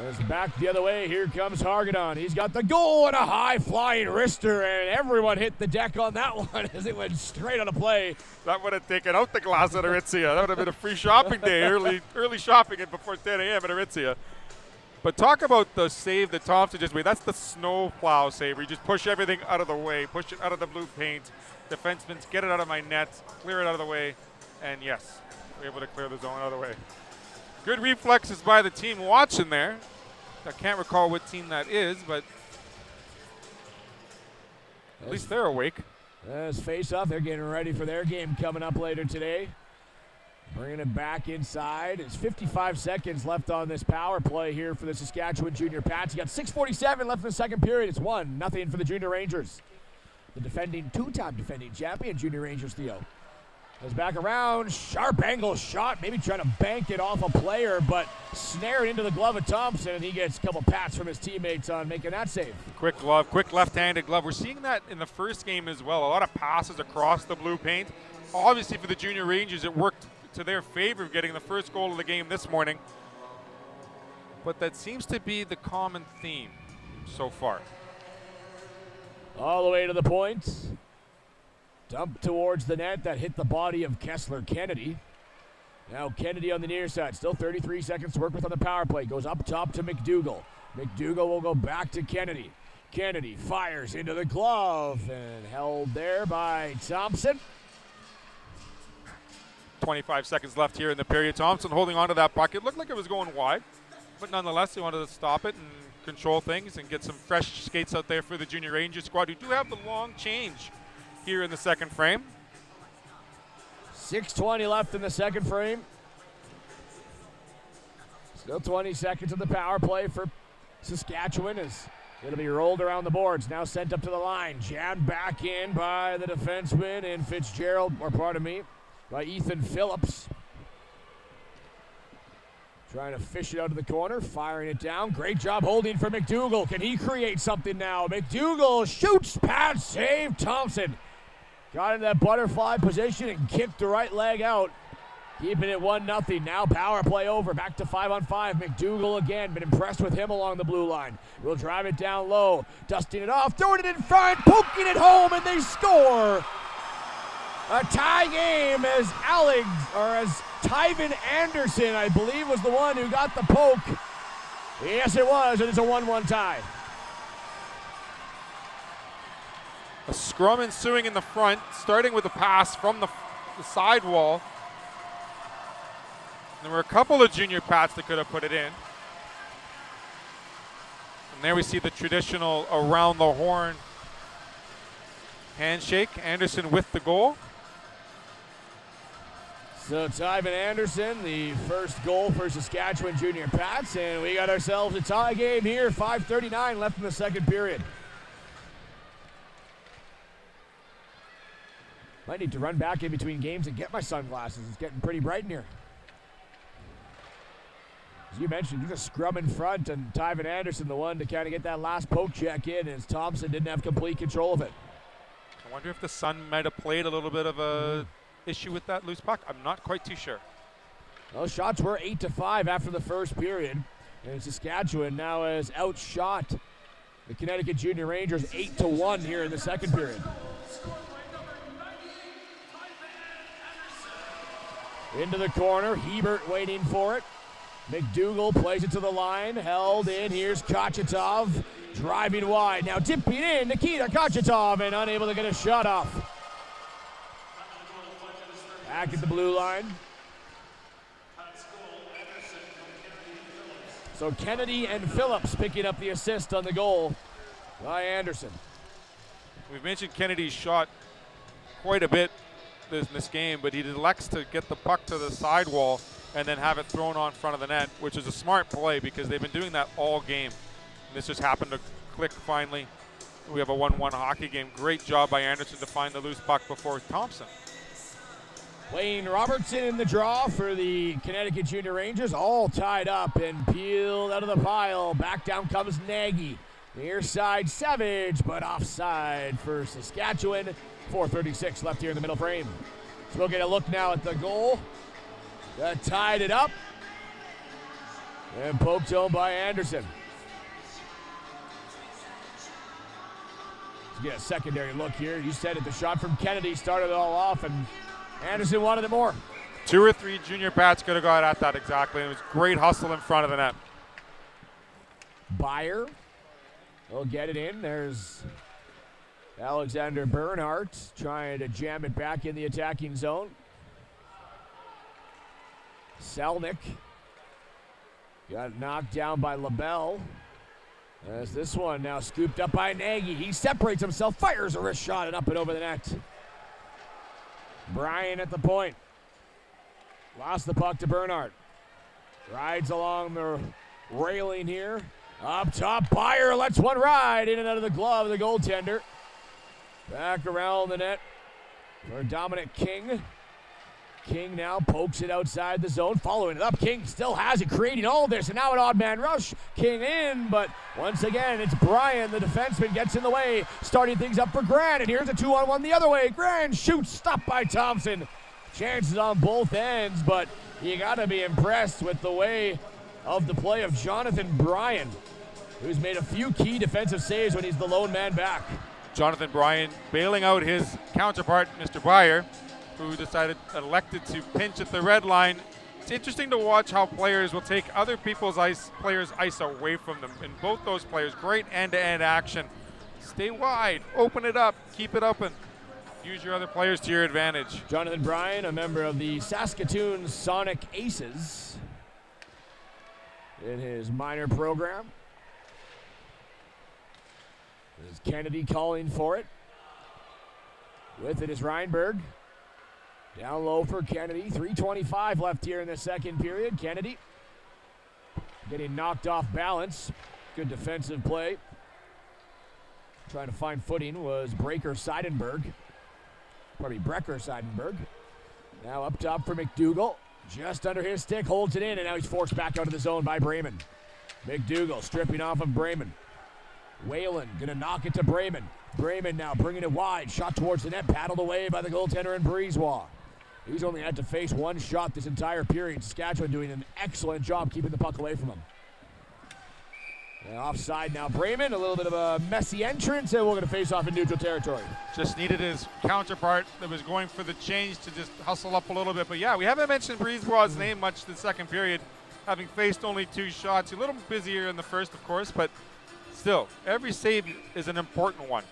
[SPEAKER 1] As back the other way, here comes Harganen. He's got the goal and a high-flying wrister, and everyone hit the deck on that one as it went straight on a play.
[SPEAKER 2] That would have taken out the glass at Aritzia. That would have been a free shopping day, early shopping it before 10 a.m. at Aritzia. But talk about the save that Thompson just made. That's the snow plow save where you just push everything out of the way, push it out of the blue paint. Defensemen, get it out of my net, clear it out of the way, and yes, we're able to clear the zone out of the way. Good reflexes by the team watching there. I can't recall what team that is, but at least they're awake.
[SPEAKER 1] As face-off, they're getting ready for their game coming up later today. Bringing it back inside. It's 55 seconds left on this power play here for the Saskatchewan Junior Pats. You got 6:47 left in the second period. It's 1-0 for the Junior Rangers. The two-time defending champion Junior Rangers, Theo. Goes back around, sharp angle shot, maybe trying to bank it off a player, but snared into the glove of Thompson, and he gets a couple pats from his teammates on making that save.
[SPEAKER 2] Quick glove, quick left-handed glove. We're seeing that in the first game as well. A lot of passes across the blue paint. Obviously for the Junior Rangers, it worked to their favor of getting the first goal of the game this morning. But that seems to be the common theme so far.
[SPEAKER 1] All the way to the point. Dump towards the net that hit the body of Kessler Kennedy. Now Kennedy on the near side. Still 33 seconds to work with on the power play. Goes up top to McDougall. McDougall will go back to Kennedy. Kennedy fires into the glove and held there by Thompson.
[SPEAKER 2] 25 seconds left here in the period. Thompson holding on to that puck. It looked like it was going wide, but nonetheless, he wanted to stop it and control things and get some fresh skates out there for the Junior Rangers squad, who do have the long change here in the second frame.
[SPEAKER 1] 6:20 left in the second frame. Still 20 seconds of the power play for Saskatchewan as it'll be rolled around the boards. Now sent up to the line. Jammed back in by the defenseman and Fitzgerald, or pardon me, by Ethan Phillips. Trying to fish it out of the corner, firing it down. Great job holding for McDougall. Can he create something now? McDougall shoots, pass, save, Thompson. Got in that butterfly position and kicked the right leg out. Keeping it 1-0. Now power play over. Back to 5-on-5. McDougall again. Been impressed with him along the blue line. Will drive it down low. Dusting it off. Throwing it in front. Poking it home. And they score. A tie game as Tyven Anderson, I believe, was the one who got the poke. Yes, it was. And it's a 1-1 tie.
[SPEAKER 2] A scrum ensuing in the front, starting with a pass from the side wall. There were a couple of junior Pats that could have put it in. And there we see the traditional around the horn handshake. Anderson with the goal.
[SPEAKER 1] So Tyven Anderson, the first goal for Saskatchewan Junior Pats, and we got ourselves a tie game here. 5:39 left in the second period. Might need to run back in between games and get my sunglasses. It's getting pretty bright in here. As you mentioned, you just scrum in front, and Tyven Anderson the one to kind of get that last poke check in, as Thompson didn't have complete control of it.
[SPEAKER 2] I wonder if the sun might have played a little bit of a issue with that loose puck. I'm not quite too sure.
[SPEAKER 1] Those shots were 8-5 after the first period, and Saskatchewan now has outshot the Connecticut Junior Rangers 8-1 here in the second period. Into the corner, Hebert waiting for it. McDougall plays it to the line, held in. Here's Kochitov driving wide. Now dipping in, Nikita Kochitov, and unable to get a shot off. Back at the blue line. So Kennedy and Phillips picking up the assist on the goal by Anderson.
[SPEAKER 2] We've mentioned Kennedy's shot quite a bit this game, but he elects to get the puck to the sidewall and then have it thrown on front of the net, which is a smart play because they've been doing that all game. And this just happened to click finally. We have a 1-1 hockey game. Great job by Anderson to find the loose puck before Thompson.
[SPEAKER 1] Wayne Robertson in the draw for the Connecticut Junior Rangers, all tied up and peeled out of the pile. Back down comes Nagy. Near side Savage, but offside for Saskatchewan. 4:36 left here in the middle frame. So we'll get a look now at the goal. That tied it up. And poked home by Anderson. Let's get a secondary look here. You said it, the shot from Kennedy started it all off, and Anderson wanted it more.
[SPEAKER 2] 2 or 3 junior Pats could have got at that exactly. It was great hustle in front of the net.
[SPEAKER 1] Byer will get it in. There's Alexander Bernhardt trying to jam it back in the attacking zone. Selnick got knocked down by LaBelle. As this one now scooped up by Nagy. He separates himself, fires a wrist shot and up and over the net. Bryan at the point. Lost the puck to Bernhardt. Rides along the railing here. Up top, Byer lets one ride in and out of the glove of the goaltender. Back around the net for Dominic King. King now pokes it outside the zone, following it up. King still has it, creating all this, and now an odd man rush. King in, but once again, it's Bryan, the defenseman, gets in the way, starting things up for Grant, and here's a 2-on-1 the other way. Grant shoots, stopped by Thompson. Chances on both ends, but you gotta be impressed with the way of the play of Jonathan Bryan, who's made a few key defensive saves when he's the lone man back.
[SPEAKER 2] Jonathan Bryan bailing out his counterpart, Mr. Byer, who elected to pinch at the red line. It's interesting to watch how players will take other people's players' ice away from them. And both those players, great end-to-end action. Stay wide, open it up, keep it open. Use your other players to your advantage.
[SPEAKER 1] Jonathan Bryan, a member of the Saskatoon Sonic Aces in his minor program. This is Kennedy calling for it. With it is Reinberg. Down low for Kennedy. 3:25 left here in the second period. Kennedy getting knocked off balance. Good defensive play. Trying to find footing was Brecker Seidenberg. Probably Brecker Seidenberg. Now up top for McDougall. Just under his stick, holds it in, and now he's forced back out of the zone by Brayman. McDougall stripping off of Brayman. Whalen gonna knock it to Brayman. Brayman now bringing it wide. Shot towards the net, paddled away by the goaltender in Brisebois. He's only had to face one shot this entire period. Saskatchewan doing an excellent job keeping the puck away from him. And offside now, Brayman. A little bit of a messy entrance, and we're going to face off in neutral territory.
[SPEAKER 2] Just needed his counterpart that was going for the change to just hustle up a little bit. But yeah, we haven't mentioned Brisebois' name much the second period, having faced only 2 shots. A little busier in the first, of course, but still, every save is an important one.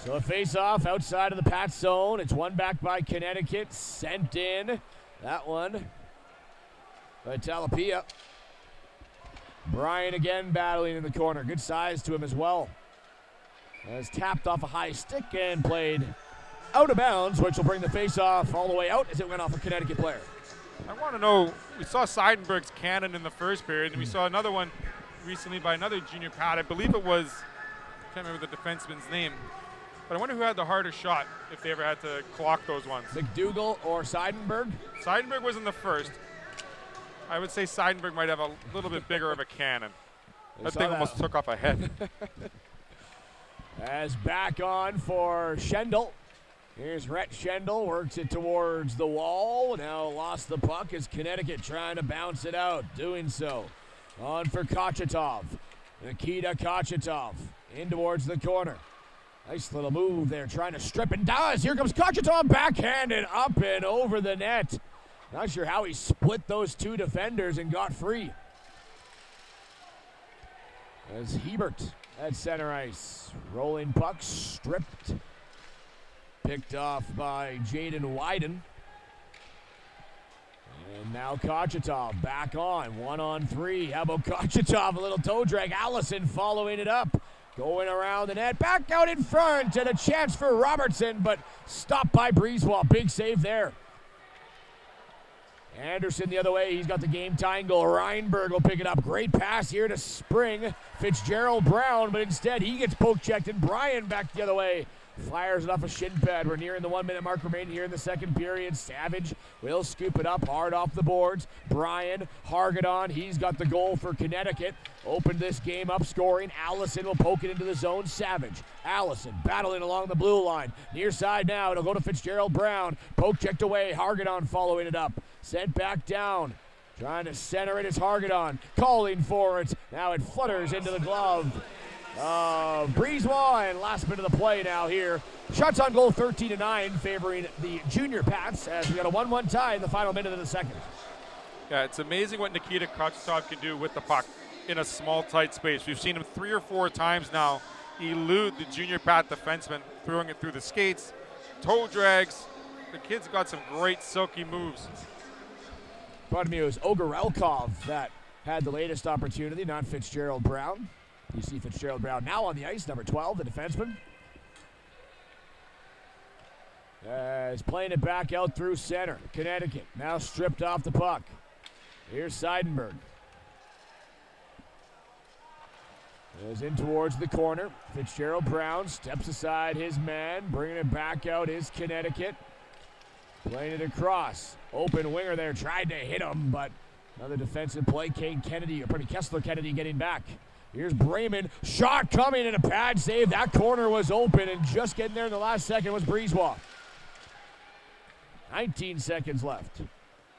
[SPEAKER 1] So a face-off outside of the PATS zone. It's won back by Connecticut. Sent in. That one by Talapia. Bryan again battling in the corner. Good size to him as well. Has tapped off a high stick and played out of bounds, which will bring the face-off all the way out as it went off a Connecticut player.
[SPEAKER 2] I want to know, we saw Seidenberg's cannon in the first period, and we saw another one recently by another junior pad. I believe it was, I can't remember the defenseman's name, but I wonder who had the harder shot if they ever had to clock those ones.
[SPEAKER 1] McDougall or Seidenberg?
[SPEAKER 2] Seidenberg was in the first. I would say Seidenberg might have a little bit bigger of a cannon. That thing almost took off a head.
[SPEAKER 1] As back on for Schendel. Here's Rhett Schendel, works it towards the wall. Now lost the puck as Connecticut trying to bounce it out. Doing so. On for Kochitov. Nikita Kochitov in towards the corner. Nice little move there, trying to strip and does. Here comes Kochitov, backhanded up and over the net. Not sure how he split those 2 defenders and got free. As Hebert at center ice. Rolling puck, stripped. Picked off by Jaden Wyden. And now Kochitov back on, 1-on-3. How about Kochitov, a little toe drag. Allison following it up. Going around the net, back out in front, and a chance for Robertson, but stopped by Brisebois. Big save there. Anderson the other way, he's got the game-tying goal. Reinberg will pick it up. Great pass here to Spring. Fitzgerald Brown, but instead he gets poke-checked, and Bryan back the other way. Fires it off a shin pad. We're nearing the 1-minute mark remaining here in the second period. Savage will scoop it up hard off the boards. Bryan, Hargadon, he's got the goal for Connecticut. Opened this game up scoring. Allison will poke it into the zone. Savage, Allison battling along the blue line. Near side now, it'll go to Fitzgerald Brown. Poke checked away. Hargadon following it up. Sent back down. Trying to center it is Hargadon. Calling for it. Now it flutters into the glove. Brisebois, and last minute of the play now here. Shots on goal 13-9 favoring the junior Pats as we got a 1-1 tie in the final minute of the second.
[SPEAKER 2] Yeah, it's amazing what Nikita Kochitov can do with the puck in a small, tight space. We've seen him 3 or 4 times now elude the junior Pat defenseman, throwing it through the skates, toe drags. The kid's got some great silky moves.
[SPEAKER 1] Pardon me, it was Ogorelkov that had the latest opportunity, not Fitzgerald Brown. You see Fitzgerald Brown now on the ice, number 12, the defenseman. He's playing it back out through center. Connecticut now stripped off the puck. Here's Seidenberg. Goes in towards the corner. Fitzgerald Brown steps aside his man. Bringing it back out is Connecticut. Playing it across. Open winger there. Tried to hit him, but another defensive play. Kessler Kennedy getting back. Here's Brayman. Shot coming and a pad save. That corner was open, and just getting there in the last second was Brisebois. 19 seconds left.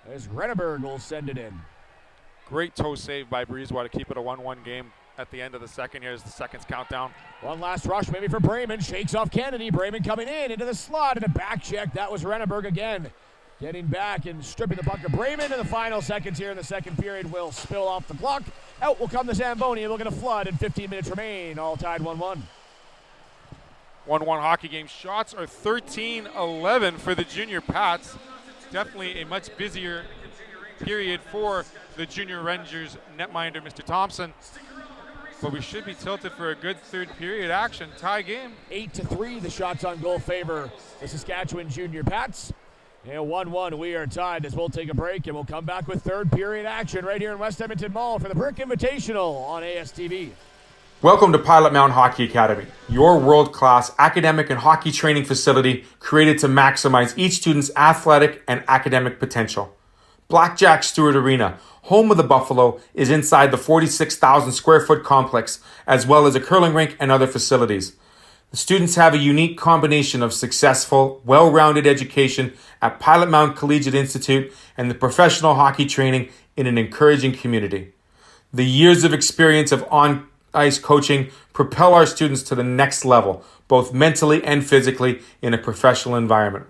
[SPEAKER 1] As Renneberg will send it in.
[SPEAKER 2] Great toe save by Brisebois to keep it a 1-1 game at the end of the second. Here's the seconds countdown.
[SPEAKER 1] One last rush maybe for Brayman. Shakes off Kennedy. Brayman coming in into the slot and a back check. That was Renneberg again. Getting back and stripping the puck of Brayman in the final seconds here in the second period will spill off the clock. Out will come the Zamboni. We're going to flood and 15 minutes remain. All tied 1-1.
[SPEAKER 2] 1-1 hockey game. Shots are 13-11 for the junior Pats. Definitely a much busier period for the junior Rangers netminder, Mr. Thompson. But we should be tilted for a good third period action. Tie game.
[SPEAKER 1] 8-3, the shots on goal favor the Saskatchewan junior Pats. And 1-1, we are tied as we'll take a break and we'll come back with third period action right here in West Edmonton Mall for the Brick Invitational on ASTV.
[SPEAKER 3] Welcome to Pilot Mountain Hockey Academy, your world-class academic and hockey training facility created to maximize each student's athletic and academic potential. Blackjack Stewart Arena, home of the Buffalo, is inside the 46,000 square foot complex, as well as a curling rink and other facilities. The students have a unique combination of successful, well-rounded education at Pilot Mountain Collegiate Institute and the professional hockey training in an encouraging community. The years of experience of on-ice coaching propel our students to the next level, both mentally and physically, in a professional environment.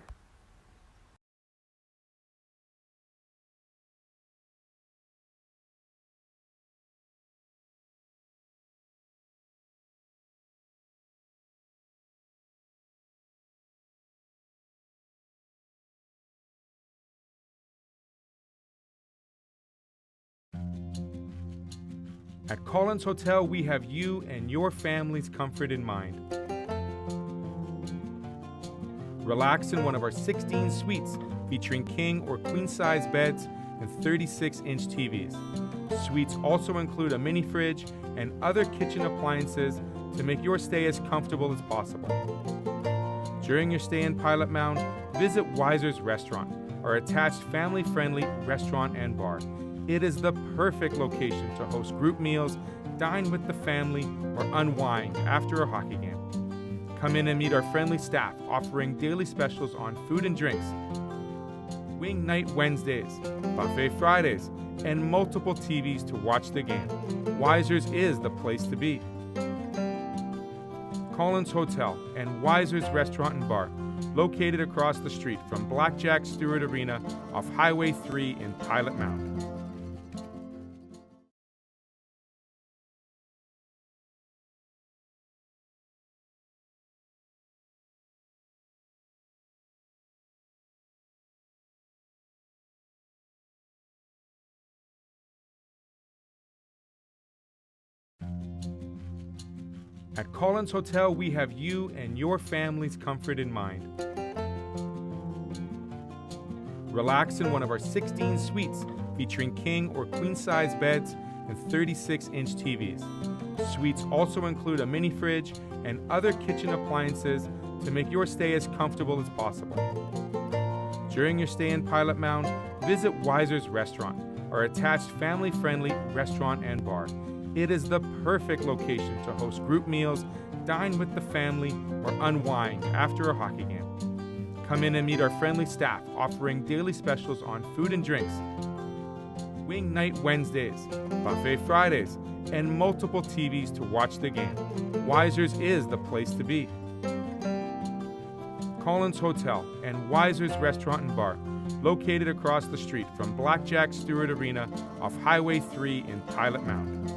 [SPEAKER 3] At Collins Hotel, we have you and your family's comfort in mind. Relax in one of our 16 suites featuring king or queen size beds and 36-inch TVs. Suites also include a mini fridge and other kitchen appliances to make your stay as comfortable as possible. During your stay in Pilot Mound, visit Weiser's Restaurant, our attached family-friendly restaurant and bar. It is the perfect location to host group meals, dine with the family, or unwind after a hockey game. Come in and meet our friendly staff offering daily specials on food and drinks, wing night Wednesdays, buffet Fridays, and multiple TVs to watch the game. Weiser's is the place to be. Collins Hotel and Weiser's Restaurant and Bar, located across the street from Blackjack Stewart Arena off Highway 3 in Pilot Mound. At Collins Hotel, we have you and your family's comfort in mind. Relax in one of our 16 suites featuring king or queen size beds and 36-inch TVs. Suites also include a mini fridge and other kitchen appliances to make your stay as comfortable as possible. During your stay in Pilot Mound, visit Weiser's Restaurant, our attached family-friendly restaurant and bar. It is the perfect location to host group meals, dine with the family, or unwind after a hockey game. Come in and meet our friendly staff offering daily specials on food and drinks, wing night Wednesdays, buffet Fridays, and multiple TVs to watch the game. Weiser's is the place to be. Collins Hotel and Weiser's Restaurant and Bar, located across the street from Blackjack Stewart Arena off Highway 3 in Pilot Mound.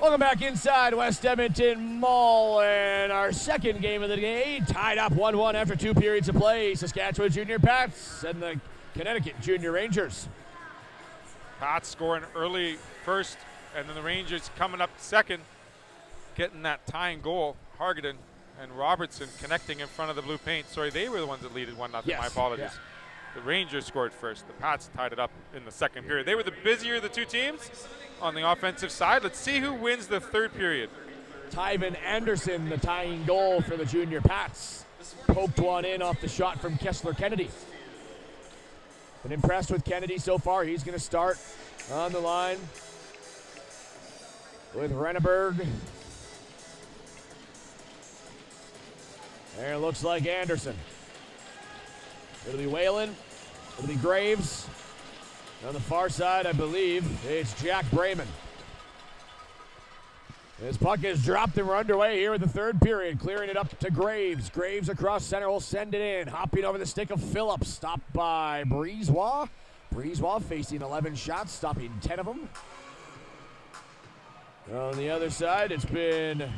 [SPEAKER 1] Welcome back inside West Edmonton Mall, and our second game of the day, tied up 1-1 after 2 periods of play. Saskatchewan Junior Pats and the Connecticut Junior Rangers.
[SPEAKER 2] Pats scoring early first, and then the Rangers coming up second, getting that tying goal. Hargadon and Robertson connecting in front of the blue paint. Sorry, they were the ones that leaded 1-0.
[SPEAKER 1] Yes,
[SPEAKER 2] My apologies.
[SPEAKER 1] yeah.
[SPEAKER 2] The Rangers scored first. The Pats tied it up in the second period. They were the busier of the two teams on the offensive side. Let's see who wins the third period.
[SPEAKER 1] Tyven Anderson, the tying goal for the Junior Pats. Poked one in off the shot from Kessler Kennedy. Been impressed with Kennedy so far. He's going to start on the line with Renneberg. And it looks like Anderson. It'll be Whalen. It'll be Graves. On the far side, I believe, it's Jack Brayman. This puck is dropped and we're underway here in the third period. Clearing it up to Graves. Graves across center will send it in. Hopping over the stick of Phillips. Stopped by Brisebois. Brisebois facing 11 shots, stopping 10 of them. On the other side, it's been,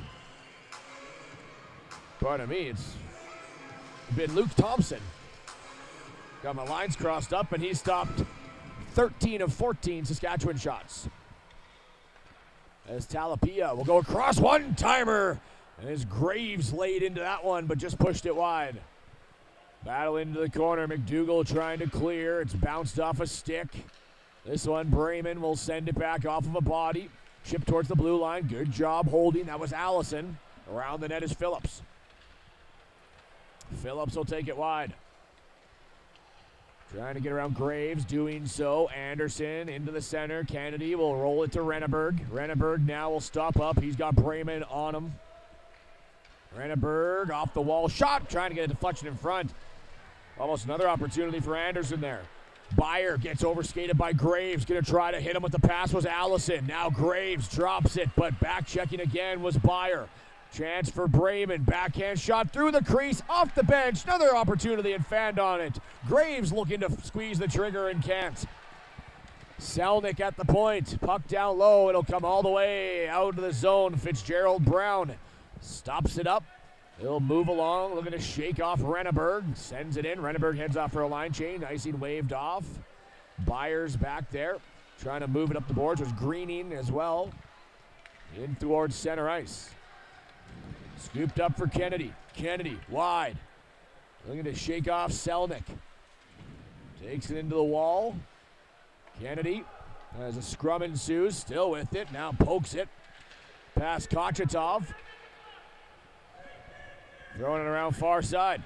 [SPEAKER 1] pardon me, it's been Luke Thompson. Got my lines crossed up, and he stopped 13 of 14 Saskatchewan shots. As Talapia will go across, one-timer, and as Graves laid into that one, but just pushed it wide. Battle into the corner, McDougall trying to clear. It's bounced off a stick. This one, Brayman will send it back off of a body. Chip towards the blue line. Good job holding. That was Allison. Around the net is Phillips. Phillips will take it wide. Trying to get around Graves, doing so. Anderson into the center. Kennedy will roll it to Renneberg. Renneberg now will stop up. He's got Brayman on him. Renneberg off the wall shot, trying to get a deflection in front. Almost another opportunity for Anderson there. Byer gets overskated by Graves. Going to try to hit him with the pass was Allison. Now Graves drops it, but back checking again was Byer. Chance for Brayman. Backhand shot through the crease, off the bench. Another opportunity and fanned on it. Graves looking to squeeze the trigger and can't. Selnick at the point. Puck down low. It'll come all the way out of the zone. Fitzgerald Brown stops it up. He'll move along, looking to shake off Renneberg. Sends it in. Renneberg heads off for a line change. Icing waved off. Byers back there. Trying to move it up the boards. Was Greening as well. In towards center ice. Scooped up for Kennedy. Kennedy wide. Looking to shake off Selnick. Takes it into the wall. Kennedy, as a scrum ensues, still with it. Now pokes it. Past Kochitov. Throwing it around far side.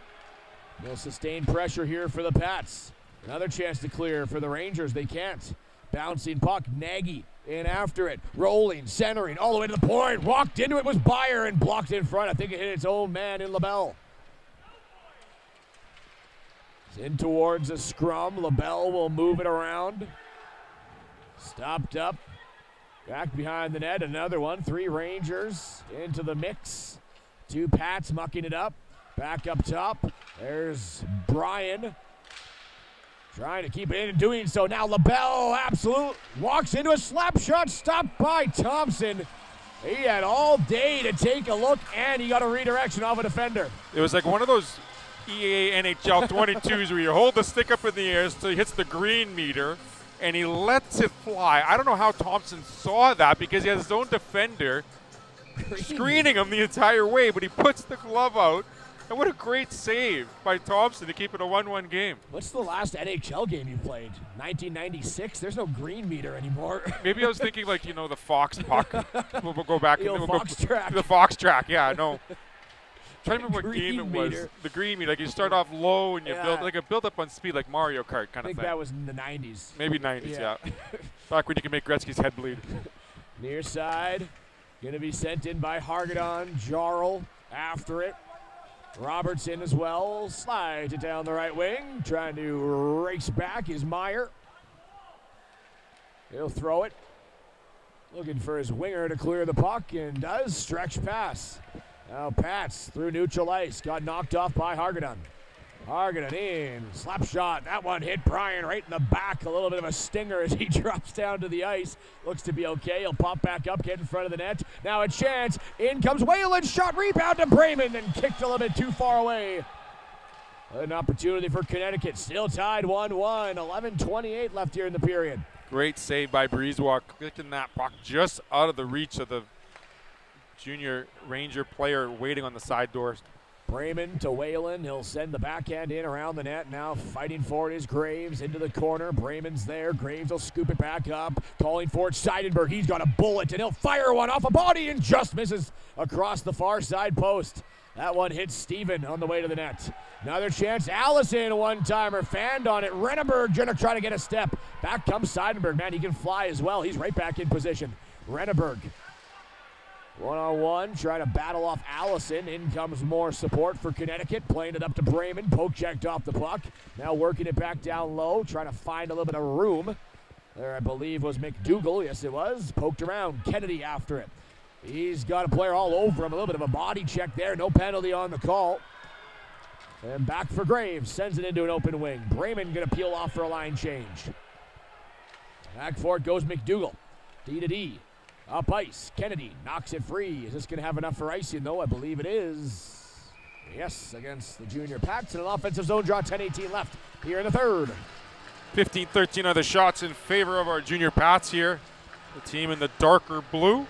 [SPEAKER 1] No sustained pressure here for the Pats. Another chance to clear for the Rangers. They can't. Bouncing puck. Nagy in after it. Rolling, centering, all the way to the point. Walked into it was Byer and blocked in front. I think it hit its own man in LaBelle. It's in towards a scrum. LaBelle will move it around. Stopped up. Back behind the net. Another one. 3 Rangers into the mix. 2 Pats mucking it up. Back up top. There's Bryan. Trying to keep it in and doing so. Now LaBelle absolute walks into a slap shot. Stopped by Thompson. He had all day to take a look, and he got a redirection off a defender.
[SPEAKER 2] It was like one of those EA NHL 22s where you hold the stick up in the air so he hits the green meter, and he lets it fly. I don't know how Thompson saw that because he has his own defender screening him the entire way, but he puts the glove out. And what a great save by Thompson to keep it a 1-1 game.
[SPEAKER 1] What's the last NHL game you played? 1996? There's no green meter anymore.
[SPEAKER 2] Maybe I was thinking like, you know, the Fox puck. We'll go back.
[SPEAKER 1] The old Fox track.
[SPEAKER 2] The Fox track, yeah, no. Trying to remember what game it was.
[SPEAKER 1] Meter.
[SPEAKER 2] The green meter. Like you start off low and you
[SPEAKER 1] Yeah.
[SPEAKER 2] build up on speed like Mario Kart kind of thing.
[SPEAKER 1] I think that was in the 90s.
[SPEAKER 2] Maybe 90s, yeah.
[SPEAKER 1] Yeah.
[SPEAKER 2] Back when you could make Gretzky's head bleed.
[SPEAKER 1] Near side. Going to be sent in by Hargadon. Jarl after it. Robertson as well. Slides it down the right wing. Trying to race back is Meyer. He'll throw it. Looking for his winger to clear the puck and does. Stretch pass. Now Pats through neutral ice. Got knocked off by Hargadon. Hargan in, slap shot. That one hit Bryan right in the back. A little bit of a stinger as he drops down to the ice. Looks to be okay. He'll pop back up, get in front of the net. Now a chance. In comes Whalen. Shot, rebound to Brayman, and kicked a little bit too far away. An opportunity for Connecticut. Still tied 1-1. 11:28 left here in the period.
[SPEAKER 2] Great save by Breezewalk, clicking that puck just out of the reach of the junior Ranger player waiting on the side doors.
[SPEAKER 1] Brayman to Whalen. He'll send the backhand in around the net. Now fighting for it is Graves into the corner. Brayman's there. Graves will scoop it back up. Calling for it, Seidenberg. He's got a bullet, and he'll fire one off a body and just misses across the far side post. That one hits Steven on the way to the net. Another chance. Allison, one-timer, fanned on it. Renneberg gonna try to get a step. Back comes Seidenberg. Man, he can fly as well. He's right back in position. Renneberg. One-on-one, trying to battle off Allison. In comes more support for Connecticut. Playing it up to Brayman. Poke checked off the puck. Now working it back down low, trying to find a little bit of room. There, I believe, was McDougal. Yes, it was. Poked around. Kennedy after it. He's got a player all over him. A little bit of a body check there. No penalty on the call. And back for Graves. Sends it into an open wing. Brayman going to peel off for a line change. Back for it goes McDougal. D to D. Up ice. Kennedy knocks it free. Is this going to have enough for icing, though? I believe it is. Yes, against the junior Pats. And an offensive zone draw. 10:18 left here in the third.
[SPEAKER 2] 15-13 are the shots in favor of our junior Pats here. The team in the darker blue.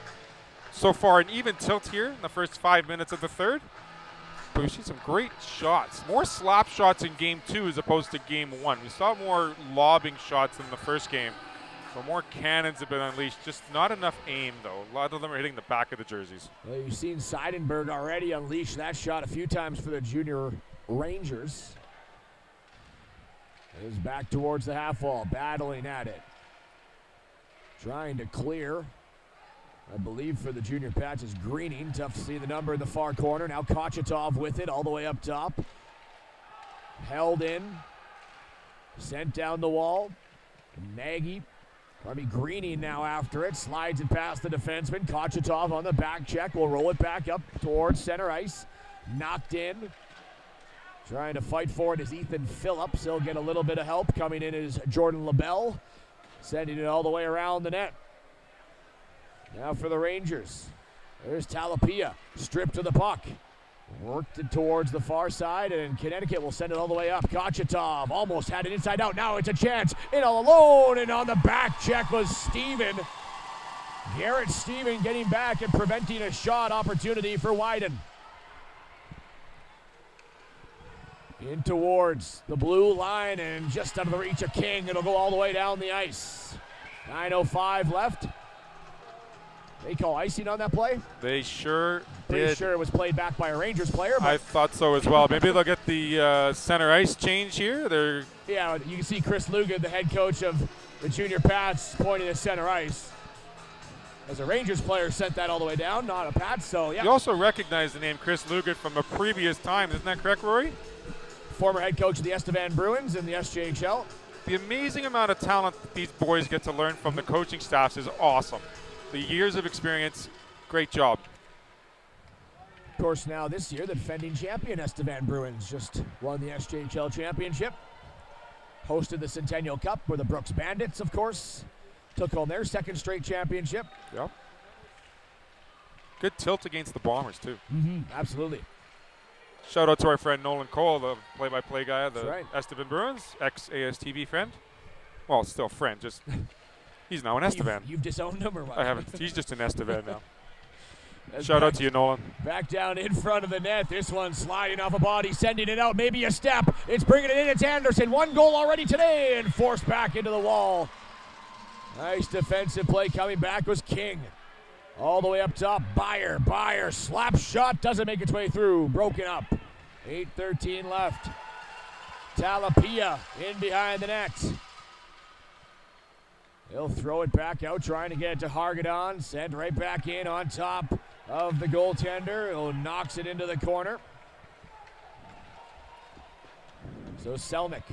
[SPEAKER 2] So far, an even tilt here in the first 5 minutes of the third. But we see some great shots. More slap shots in game 2 as opposed to game 1. We saw more lobbing shots in the first game. So more cannons have been unleashed. Just not enough aim, though. A lot of them are hitting the back of the jerseys.
[SPEAKER 1] Well, you've seen Seidenberg already unleash that shot a few times for the junior Rangers. Is back towards the half wall, battling at it. Trying to clear. I believe for the junior Pats is Greening. Tough to see the number in the far corner. Now Kochitov with it all the way up top. Held in. Sent down the wall. Nagy. Greening now after it. Slides it past the defenseman. Kochitov on the back check. Will roll it back up towards center ice. Knocked in. Trying to fight for it is Ethan Phillips. He'll get a little bit of help. Coming in is Jordan LaBelle. Sending it all the way around the net. Now for the Rangers. There's Talapia. Stripped to the puck. Worked it towards the far side, and Connecticut will send it all the way up. Kochitov almost had it inside out. Now it's a chance. In all alone, and on the back check was Steven. Garrett Steven getting back and preventing a shot opportunity for Wyden. In towards the blue line, and just out of the reach of King. It'll go all the way down the ice. 9:05 left. They call icing on that play?
[SPEAKER 2] They sure
[SPEAKER 1] Pretty
[SPEAKER 2] did.
[SPEAKER 1] sure it was played back by a Rangers player. But
[SPEAKER 2] I thought so as well. Maybe they'll get the center ice change here.
[SPEAKER 1] yeah, you can see Chris Lugan, the head coach of the junior Pats, pointing at center ice. As a Rangers player sent that all the way down, not a Pats, so yeah.
[SPEAKER 2] You also recognize the name Chris Lugan from a previous time. Isn't that correct, Rory?
[SPEAKER 1] Former head coach of the Estevan Bruins in the SJHL.
[SPEAKER 2] The amazing amount of talent that these boys get to learn from the coaching staffs is awesome. The years of experience, great job.
[SPEAKER 1] Of course, now this year, the defending champion Estevan Bruins just won the SJHL championship. Hosted the Centennial Cup, where the Brooks Bandits, of course, took home their second straight championship.
[SPEAKER 2] Yep. Good tilt against the Bombers, too.
[SPEAKER 1] Absolutely.
[SPEAKER 2] Shout out to our friend Nolan Cole, the play-by-play guy of the
[SPEAKER 1] That's right.
[SPEAKER 2] Estevan Bruins, ex-ASTV friend. Well, still friend, just he's now an Estevan.
[SPEAKER 1] You've disowned him or what?
[SPEAKER 2] I haven't. He's just an Estevan now.
[SPEAKER 1] That's
[SPEAKER 2] Shout out to you, Nolan.
[SPEAKER 1] Back down in front of the net. This one sliding off a body, sending it out. Maybe a step. It's bringing it in. It's Anderson. One goal already today and forced back into the wall. Nice defensive play coming back was King. All the way up top. Byer. Slap shot. Doesn't make its way through. Broken up. 8:13 left. Talapia in behind the net. He'll throw it back out, trying to get it to Hargadon. Sent right back in on top of the goaltender. He'll knocks it into the corner. So Selnick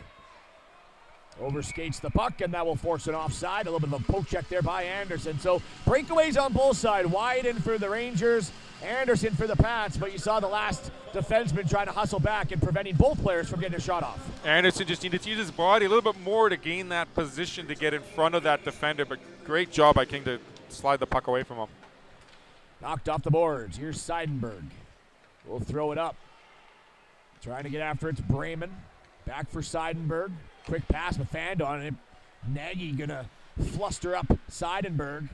[SPEAKER 1] overskates the puck, and that will force an offside. A little bit of a poke check there by Anderson. So breakaways on both sides. Wide in for the Rangers. Anderson for the Pats, but you saw the last defenseman trying to hustle back and preventing both players from getting a shot off.
[SPEAKER 2] Anderson just needed to use his body a little bit more to gain that position to get in front of that defender, but great job by King to slide the puck away from him.
[SPEAKER 1] Knocked off the boards. Here's Seidenberg. We'll throw it up. Trying to get after it's Brayman. Back for Seidenberg. Quick pass with Fand on it. Nagy gonna fluster up Seidenberg.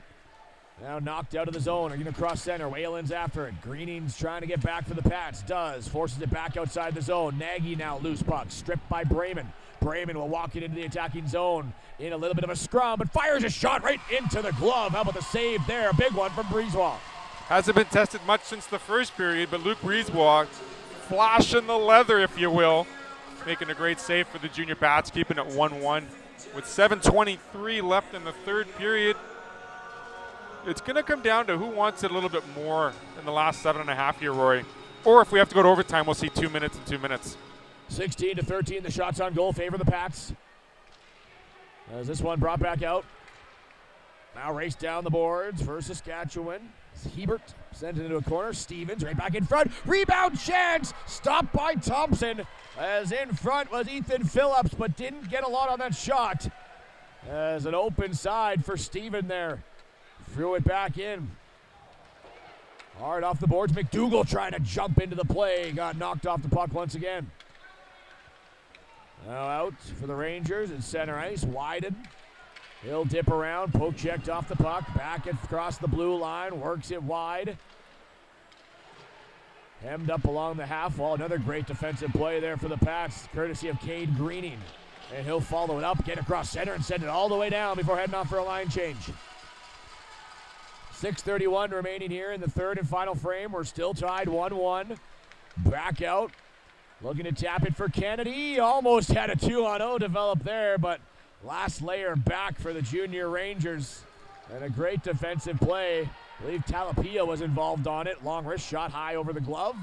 [SPEAKER 1] Now knocked out of the zone. Are going to cross center. Whalen's after it. Greening's trying to get back for the Pats. Does. Forces it back outside the zone. Nagy now loose puck. Stripped by Brayman. Brayman will walk it into the attacking zone in a little bit of a scrum, but fires a shot right into the glove. How about the save there? A big one from Brisebois.
[SPEAKER 2] Hasn't been tested much since the first period, but Luc Brisebois flashing the leather, if you will. Making a great save for the junior Pats, keeping it 1-1. With 7:23 left in the third period, it's going to come down to who wants it a little bit more in the last 7.5 here, Rory. Or if we have to go to overtime, we'll see 2 minutes and 2 minutes.
[SPEAKER 1] 16-13, the shots on goal favor the Pats. As this one brought back out. Now race down the boards for Saskatchewan. Hebert sends it into a corner. Stevens right back in front. Rebound chance. Stopped by Thompson. As in front was Ethan Phillips, but didn't get a lot on that shot. As an open side for Steven there. Threw it back in. Hard off the boards. McDougall trying to jump into the play. Got knocked off the puck once again. Now out for the Rangers in center ice. Wyden. He'll dip around. Poke checked off the puck. Back across the blue line. Works it wide. Hemmed up along the half wall. Another great defensive play there for the Pats, courtesy of Cade Greening. And he'll follow it up, get across center, and send it all the way down before heading off for a line change. 6:31 remaining here in the third and final frame. We're still tied 1-1. Back out. Looking to tap it for Kennedy. Almost had a 2-on-0 develop there, but last layer back for the junior Rangers. And a great defensive play. I believe Talapia was involved on it. Long wrist shot high over the glove.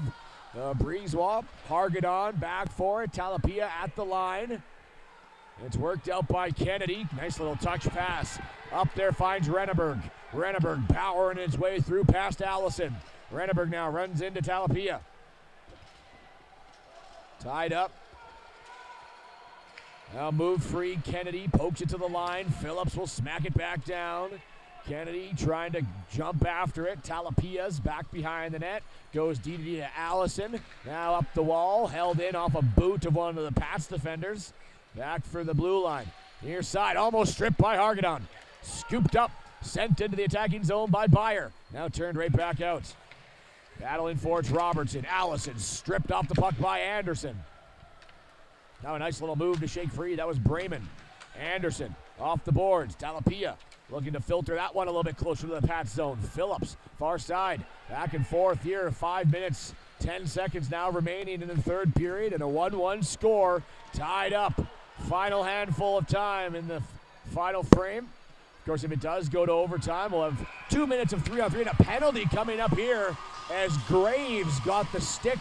[SPEAKER 1] Brisebois, Hargadon back for it. Talapia at the line. It's worked out by Kennedy. Nice little touch pass. Up there finds Renneberg. Renneberg powering his way through past Allison. Renneberg now runs into Talapia. Tied up. Now move free. Kennedy pokes it to the line. Phillips will smack it back down. Kennedy trying to jump after it. Talapia's back behind the net. Goes D-to-D to Allison. Now up the wall. Held in off a boot of one of the Pats defenders. Back for the blue line. Near side. Almost stripped by Hargadon. Scooped up. Sent into the attacking zone by Byer. Now turned right back out. Battling for it's Robertson. Allison stripped off the puck by Anderson. Now a nice little move to shake free. That was Brayman. Anderson off the boards. Talapia looking to filter that one a little bit closer to the Pats zone. Phillips, far side. Back and forth here. 5 minutes, 10 seconds now remaining in the third period. And a 1-1 score. Tied up. Final handful of time in the final frame. Of course, if it does go to overtime, we'll have 2 minutes of 3-on-3 and a penalty coming up here as Graves got the stick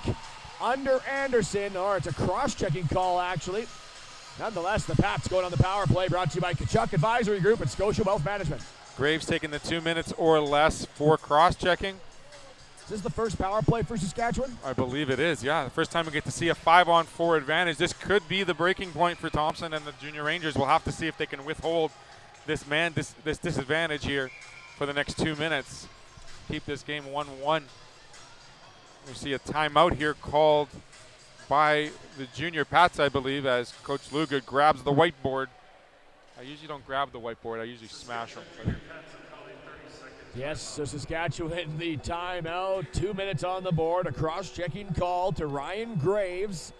[SPEAKER 1] under Anderson, or it's a cross-checking call, actually. Nonetheless, the Pats going on the power play, brought to you by Kachuk Advisory Group and Scotia Wealth Management.
[SPEAKER 2] Graves taking the 2 minutes or less for cross-checking.
[SPEAKER 1] Is this the first power play for Saskatchewan?
[SPEAKER 2] I believe it is, yeah. The first time we get to see a 5-on-4 advantage. This could be the breaking point for Thompson and the Junior Rangers. We'll have to see if they can withhold this disadvantage here for the next 2 minutes. Keep this game 1-1. We see a timeout here called by the Junior Pats, I believe, as Coach Luga grabs the whiteboard. I usually don't grab the whiteboard. I usually smash them.
[SPEAKER 1] Yes, so Saskatchewan the timeout. 2 minutes on the board. A cross-checking call to Ryan Graves.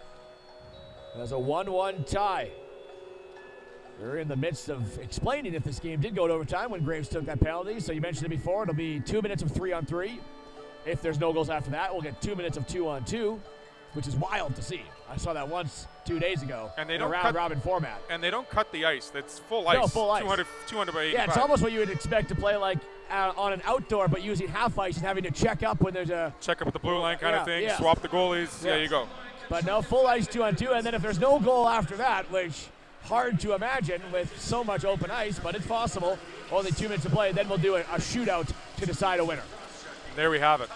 [SPEAKER 1] As a 1-1 tie. We're in the midst of explaining if this game did go to overtime when Graves took that penalty. So you mentioned it before. It'll be 2 minutes of 3-on-3. If there's no goals after that, we'll get 2 minutes of 2-on-2, which is wild to see. I saw that once 2 days ago
[SPEAKER 2] and they
[SPEAKER 1] in
[SPEAKER 2] don't
[SPEAKER 1] a round-robin format.
[SPEAKER 2] And they don't cut the ice. That's full ice.
[SPEAKER 1] No, full ice.
[SPEAKER 2] 200 by 85.
[SPEAKER 1] Yeah, it's almost what you would expect to play like on an outdoor, but using half ice and having to check up when there's a...
[SPEAKER 2] Check up at the blue line kind of thing,
[SPEAKER 1] yeah.
[SPEAKER 2] Swap the goalies,
[SPEAKER 1] Yeah.
[SPEAKER 2] There you go.
[SPEAKER 1] But no, full ice 2-on-2, and then if there's no goal after that, which hard to imagine with so much open ice, but it's possible, only 2 minutes to play, then we'll do a shootout to decide a winner.
[SPEAKER 2] There we have it.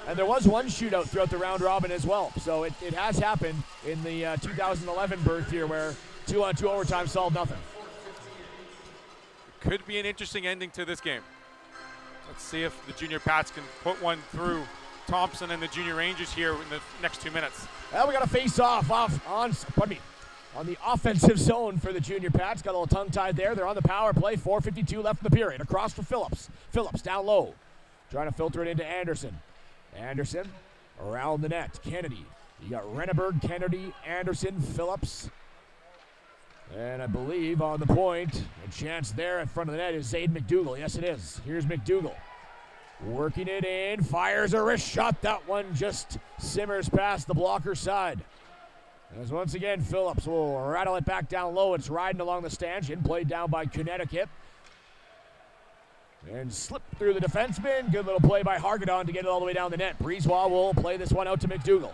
[SPEAKER 1] And there was one shootout throughout the round robin as well. So it has happened in the 2011 berth year where 2-on-2 overtime solved nothing.
[SPEAKER 2] Could be an interesting ending to this game. Let's see if the junior Pats can put one through Thompson and the junior Rangers here in the next 2 minutes.
[SPEAKER 1] Well, we got a face-off on the offensive zone for the junior Pats. Got a little tongue-tied there. They're on the power play. 4:52 left in the period. Across for Phillips. Phillips down low. Trying to filter it into Anderson. Anderson around the net. Kennedy. You got Renneberg, Kennedy, Anderson, Phillips. And I believe on the point, a chance there in front of the net is Zayden McDougall. Yes, it is. Here's McDougall. Working it in. Fires a wrist shot. That one just simmers past the blocker side. As once again, Phillips will rattle it back down low. It's riding along the stanchion. Played down by Connecticut. And slipped through the defenseman. Good little play by Hargadon to get it all the way down the net. Breezewall will play this one out to McDougall.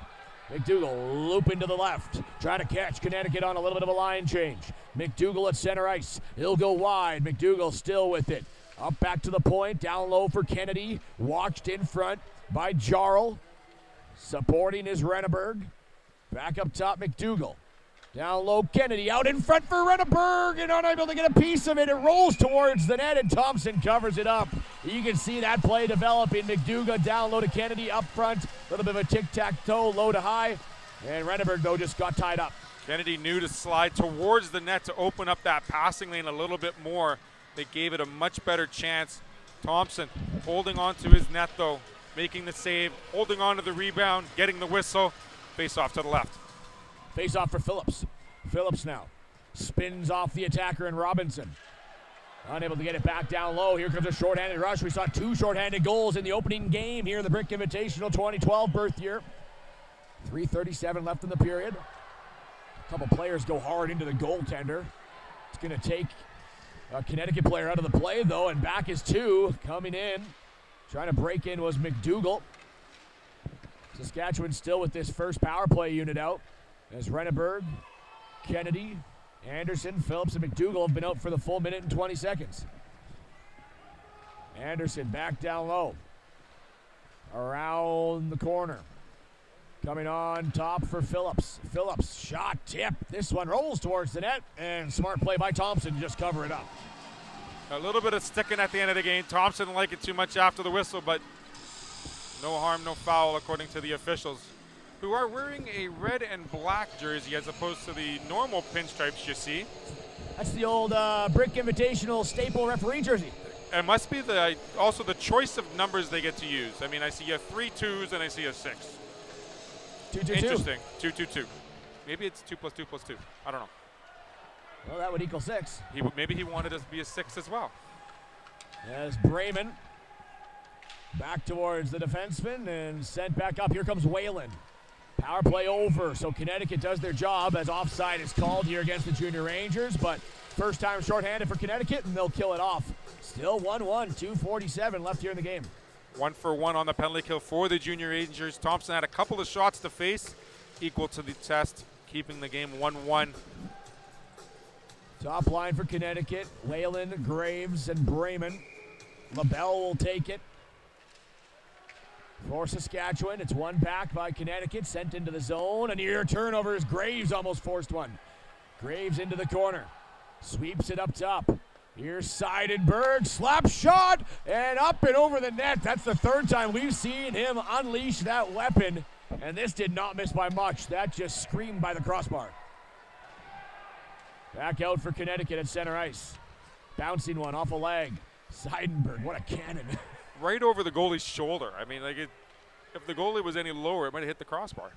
[SPEAKER 1] McDougall looping to the left. Trying to catch Connecticut on a little bit of a line change. McDougall at center ice. He'll go wide. McDougall still with it. Up back to the point. Down low for Kennedy. Watched in front by Jarl. Supporting is Renneberg. Back up top, McDougall. Down low, Kennedy out in front for Renneberg and unable to get a piece of it. It rolls towards the net and Thompson covers it up. You can see that play developing. McDougall down low to Kennedy up front. A little bit of a tic-tac-toe, low to high. And Renneberg, though, just got tied up.
[SPEAKER 2] Kennedy knew to slide towards the net to open up that passing lane a little bit more. They gave it a much better chance. Thompson holding on to his net, though, making the save, holding on to the rebound, getting the whistle. Face off to the left.
[SPEAKER 1] Face off for Phillips. Phillips now spins off the attacker and Robinson. Unable to get it back down low. Here comes a shorthanded rush. We saw 2 shorthanded goals in the opening game here in the Brick Invitational 2012 birth year. 3:37 left in the period. A couple players go hard into the goaltender. It's going to take a Connecticut player out of the play, though, and back is 2 coming in. Trying to break in was McDougall. Saskatchewan still with this first power play unit out. As Renneberg, Kennedy, Anderson, Phillips, and McDougall have been out for the full minute and 20 seconds. Anderson back down low. Around the corner. Coming on top for Phillips. Phillips, shot, tip. This one rolls towards the net, and smart play by Thompson to just cover it up.
[SPEAKER 2] A little bit of sticking at the end of the game. Thompson didn't like it too much after the whistle, but no harm, no foul, according to the officials, who are wearing a red and black jersey as opposed to the normal pinstripes you see.
[SPEAKER 1] That's the old Brick Invitational staple referee jersey.
[SPEAKER 2] It must be also the choice of numbers they get to use. I mean, I see a 3 2s and I see a 6.
[SPEAKER 1] 2-2-2.
[SPEAKER 2] Interesting. 2-2-2. Maybe it's 2 + 2 + 2. I don't know.
[SPEAKER 1] Well, that would equal 6.
[SPEAKER 2] Maybe he wanted us to be a 6 as well.
[SPEAKER 1] As Brayman back towards the defenseman and sent back up. Here comes Whalen. Power play over, so Connecticut does their job as offside is called here against the Junior Rangers, but first time shorthanded for Connecticut, and they'll kill it off. Still 1-1, 2:47 left here in the game.
[SPEAKER 2] 1 for 1 on the penalty kill for the Junior Rangers. Thompson had a couple of shots to face, equal to the test, keeping the game 1-1.
[SPEAKER 1] Top line for Connecticut, Whalen, Graves, and Brayman. LaBelle will take it. For Saskatchewan, it's one back by Connecticut, sent into the zone. A near turnover as Graves almost forced one. Graves into the corner, sweeps it up top. Here's Seidenberg, slap shot, and up and over the net. That's the 3rd time we've seen him unleash that weapon, and this did not miss by much. That just screamed by the crossbar. Back out for Connecticut at center ice. Bouncing one off a leg. Seidenberg, what a cannon.
[SPEAKER 2] Right over the goalie's shoulder. I mean, if the goalie was any lower, it might have hit the crossbar.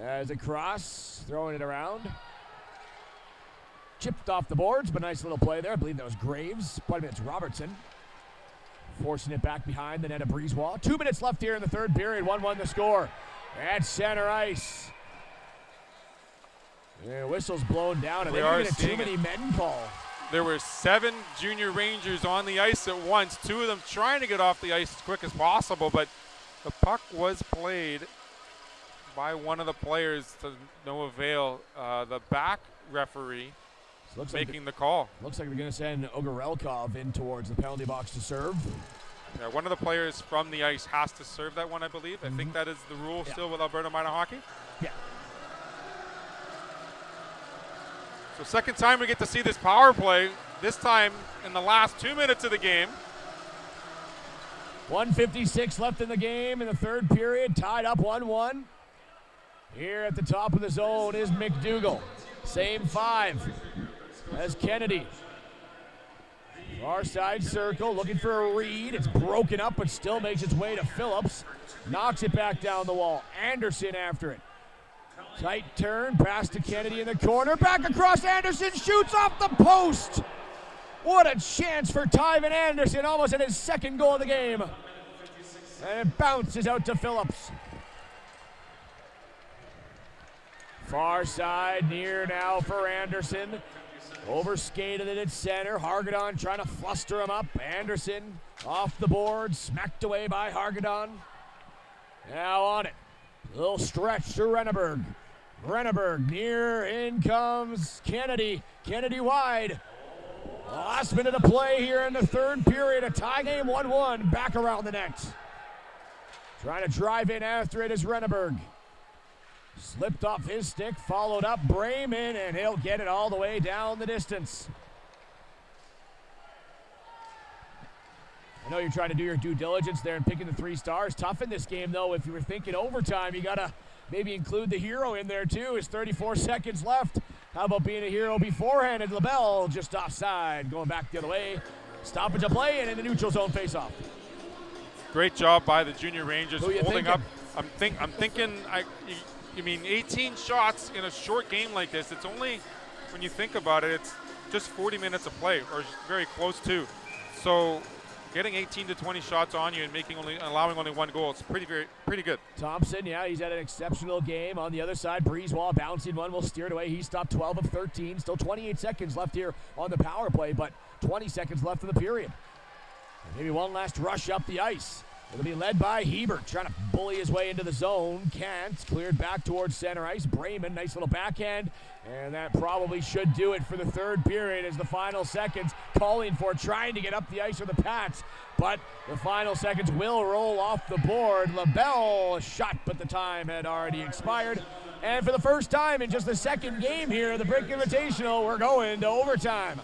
[SPEAKER 1] As a cross, throwing it around. Chipped off the boards, but nice little play there. I believe that was Graves. Pardon me, it's Robertson. Forcing it back behind the net of Breezewall. 2 minutes left here in the 3rd period. 1-1 the score. At center ice. Yeah, whistle's blown down, and they're getting a too many men call.
[SPEAKER 2] There were 7 Junior Rangers on the ice at once, 2 of them trying to get off the ice as quick as possible, but the puck was played by one of the players to no avail. The back referee making the call.
[SPEAKER 1] Looks like they're going to send Ogorelkov in towards the penalty box to serve.
[SPEAKER 2] Yeah, one of the players from the ice has to serve that one, I believe. I think that is the rule still with Alberta minor hockey.
[SPEAKER 1] Yeah.
[SPEAKER 2] So second time we get to see this power play, this time in the last 2 minutes of the game.
[SPEAKER 1] 1:56 left in the game in the third period, tied up 1-1. Here at the top of the zone is McDougall. Same 5 as Kennedy. Far side circle, looking for a read. It's broken up, but still makes its way to Phillips. Knocks it back down the wall. Anderson after it. Tight turn, pass to Kennedy in the corner. Back across, Anderson shoots off the post. What a chance for Tyven Anderson, almost in his second goal of the game. And it bounces out to Phillips. Far side, near now for Anderson. Overskated it at center. Hargadon trying to fluster him up. Anderson off the board, smacked away by Hargadon. Now on it. A little stretch to Renneberg. Renneberg near, in comes Kennedy. Kennedy wide. Last minute of play here in the third period. A tie game, 1-1. Back around the net. Trying to drive in after it is Renneberg. Slipped off his stick, followed up Brayman, and he'll get it all the way down the distance. I know you're trying to do your due diligence there and picking the 3 stars. Tough in this game, though. If you were thinking overtime, you got to maybe include the hero in there, too. It's 34 seconds left. How about being a hero beforehand? And LaBelle just offside, going back the other way. Stoppage of play and in the neutral zone faceoff.
[SPEAKER 2] Great job by the Junior Rangers holding up. I'm thinking, you mean 18 shots in a short game like this. It's only, when you think about it, it's just 40 minutes of play, or very close to. So getting 18 to 20 shots on you and allowing only 1 goal, it's pretty good.
[SPEAKER 1] Thompson, yeah, he's had an exceptional game. On the other side, Breezewall bouncing one, will steer it away. He stopped 12 of 13. Still 28 seconds left here on the power play, but 20 seconds left in the period. And maybe one last rush up the ice. It'll be led by Hebert, trying to bully his way into the zone. Can't. Cleared back towards center ice. Brayman, nice little backhand. And that probably should do it for the third period as the final seconds calling for trying to get up the ice for the Pats. But the final seconds will roll off the board. LaBelle shot, but the time had already expired. And for the first time in just the second game here, the Brick Invitational, we're going to overtime.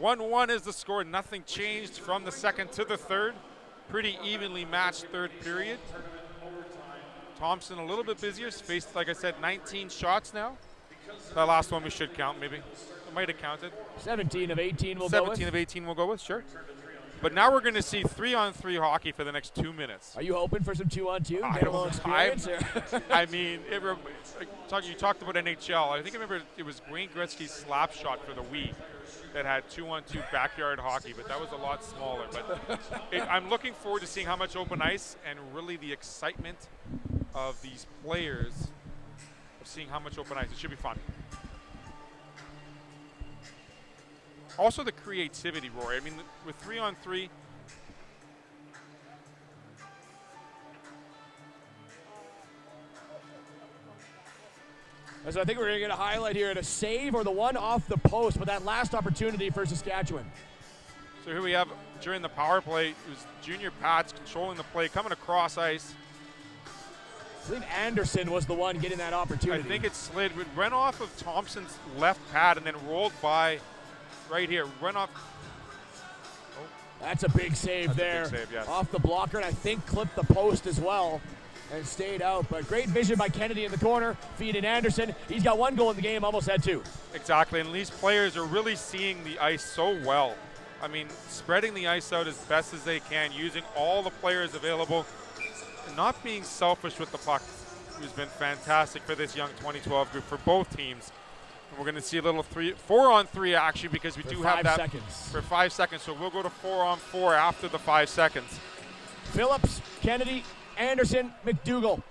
[SPEAKER 2] 1-1 is the score. Nothing changed from the second to the third. Pretty evenly matched third period. Thompson a little bit busier. Faced, like I said, 19 shots now. That last one we should count, maybe. I might have counted.
[SPEAKER 1] 17 of 18 we'll go with.
[SPEAKER 2] 17 of 18 we'll go with, sure. But now we're going to see 3-on-3 hockey for the next 2 minutes.
[SPEAKER 1] Are you hoping for some 2-on-2? Get a little experience here.
[SPEAKER 2] I mean, you talked about NHL. I think I remember it was Wayne Gretzky's slap shot for the Wii that had 2-on-2 backyard hockey, but that was a lot smaller. But I'm looking forward to seeing how much open ice and really the excitement of these players of seeing how much open ice. It should be fun. Also the creativity, Rory. I mean, with 3-on-3,
[SPEAKER 1] so I think we're going to get a highlight here at a save or the one off the post, but that last opportunity for Saskatchewan.
[SPEAKER 2] So here we have, during the power play, it was Junior Pats controlling the play, coming across ice.
[SPEAKER 1] I believe Anderson was the one getting that opportunity.
[SPEAKER 2] I think it slid. It went off of Thompson's left pad and then rolled by right here. Went off. Oh.
[SPEAKER 1] That's a big save there.
[SPEAKER 2] A big save, yes.
[SPEAKER 1] Off the blocker, and I think clipped the post as well and stayed out. But great vision by Kennedy in the corner, feeding Anderson. He's got 1 goal in the game, almost had 2.
[SPEAKER 2] Exactly, and these players are really seeing the ice so well. I mean, spreading the ice out as best as they can, using all the players available, and not being selfish with the puck, who's been fantastic for this young 2012 group for both teams. And we're going to see a little 4-on-3 action because we do have that for 5 seconds. So we'll go to 4-on-4 after the 5 seconds.
[SPEAKER 1] Phillips, Kennedy, Anderson, McDougall.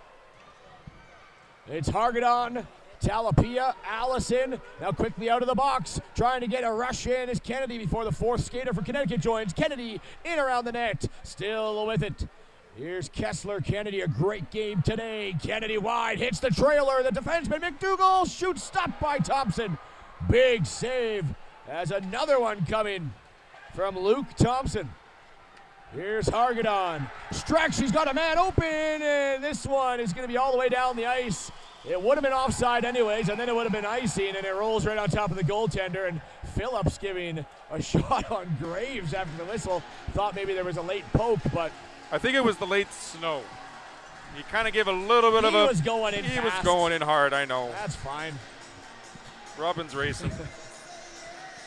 [SPEAKER 1] It's Hargadon, Talapia, Allison. Now quickly out of the box, trying to get a rush in is Kennedy before the 4th skater for Connecticut joins. Kennedy in around the net, still with it. Here's Kessler. Kennedy, a great game today. Kennedy wide, hits the trailer. The defenseman, McDougall, shoots, stopped by Thompson. Big save as another one coming from Luke Thompson. Here's Hargadon. Stretch, he's got a man open, and this one is going to be all the way down the ice. It would have been offside anyways, and then it would have been icing, and it rolls right on top of the goaltender, and Phillips giving a shot on Graves after the whistle. Thought maybe there was a late poke, but
[SPEAKER 2] I think it was the late snow. He kind of gave a little bit of a...
[SPEAKER 1] He was going in
[SPEAKER 2] He
[SPEAKER 1] fast.
[SPEAKER 2] was going in hard, I know.
[SPEAKER 1] That's fine.
[SPEAKER 2] Robin's racing.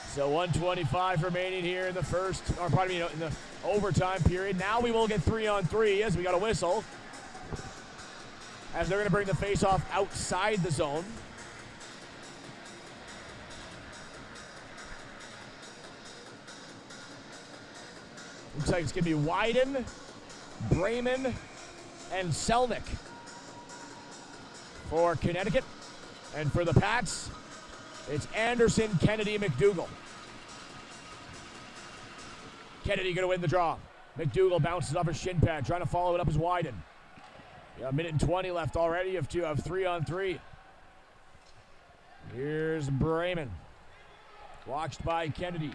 [SPEAKER 1] So 1:25 remaining here in the first, or pardon me, in the overtime period. Now we will get 3-on-3 as we got a whistle. As they're going to bring the face-off outside the zone. Looks like it's going to be Wyden, Brayman, and Selnick for Connecticut. And for the Pats, it's Anderson, Kennedy, McDougall. Kennedy going to win the draw. McDougall bounces off his shin pad, trying to follow it up as Wyden. A minute and 20 left already of 3-on-3. Here's Brayman. Watched by Kennedy.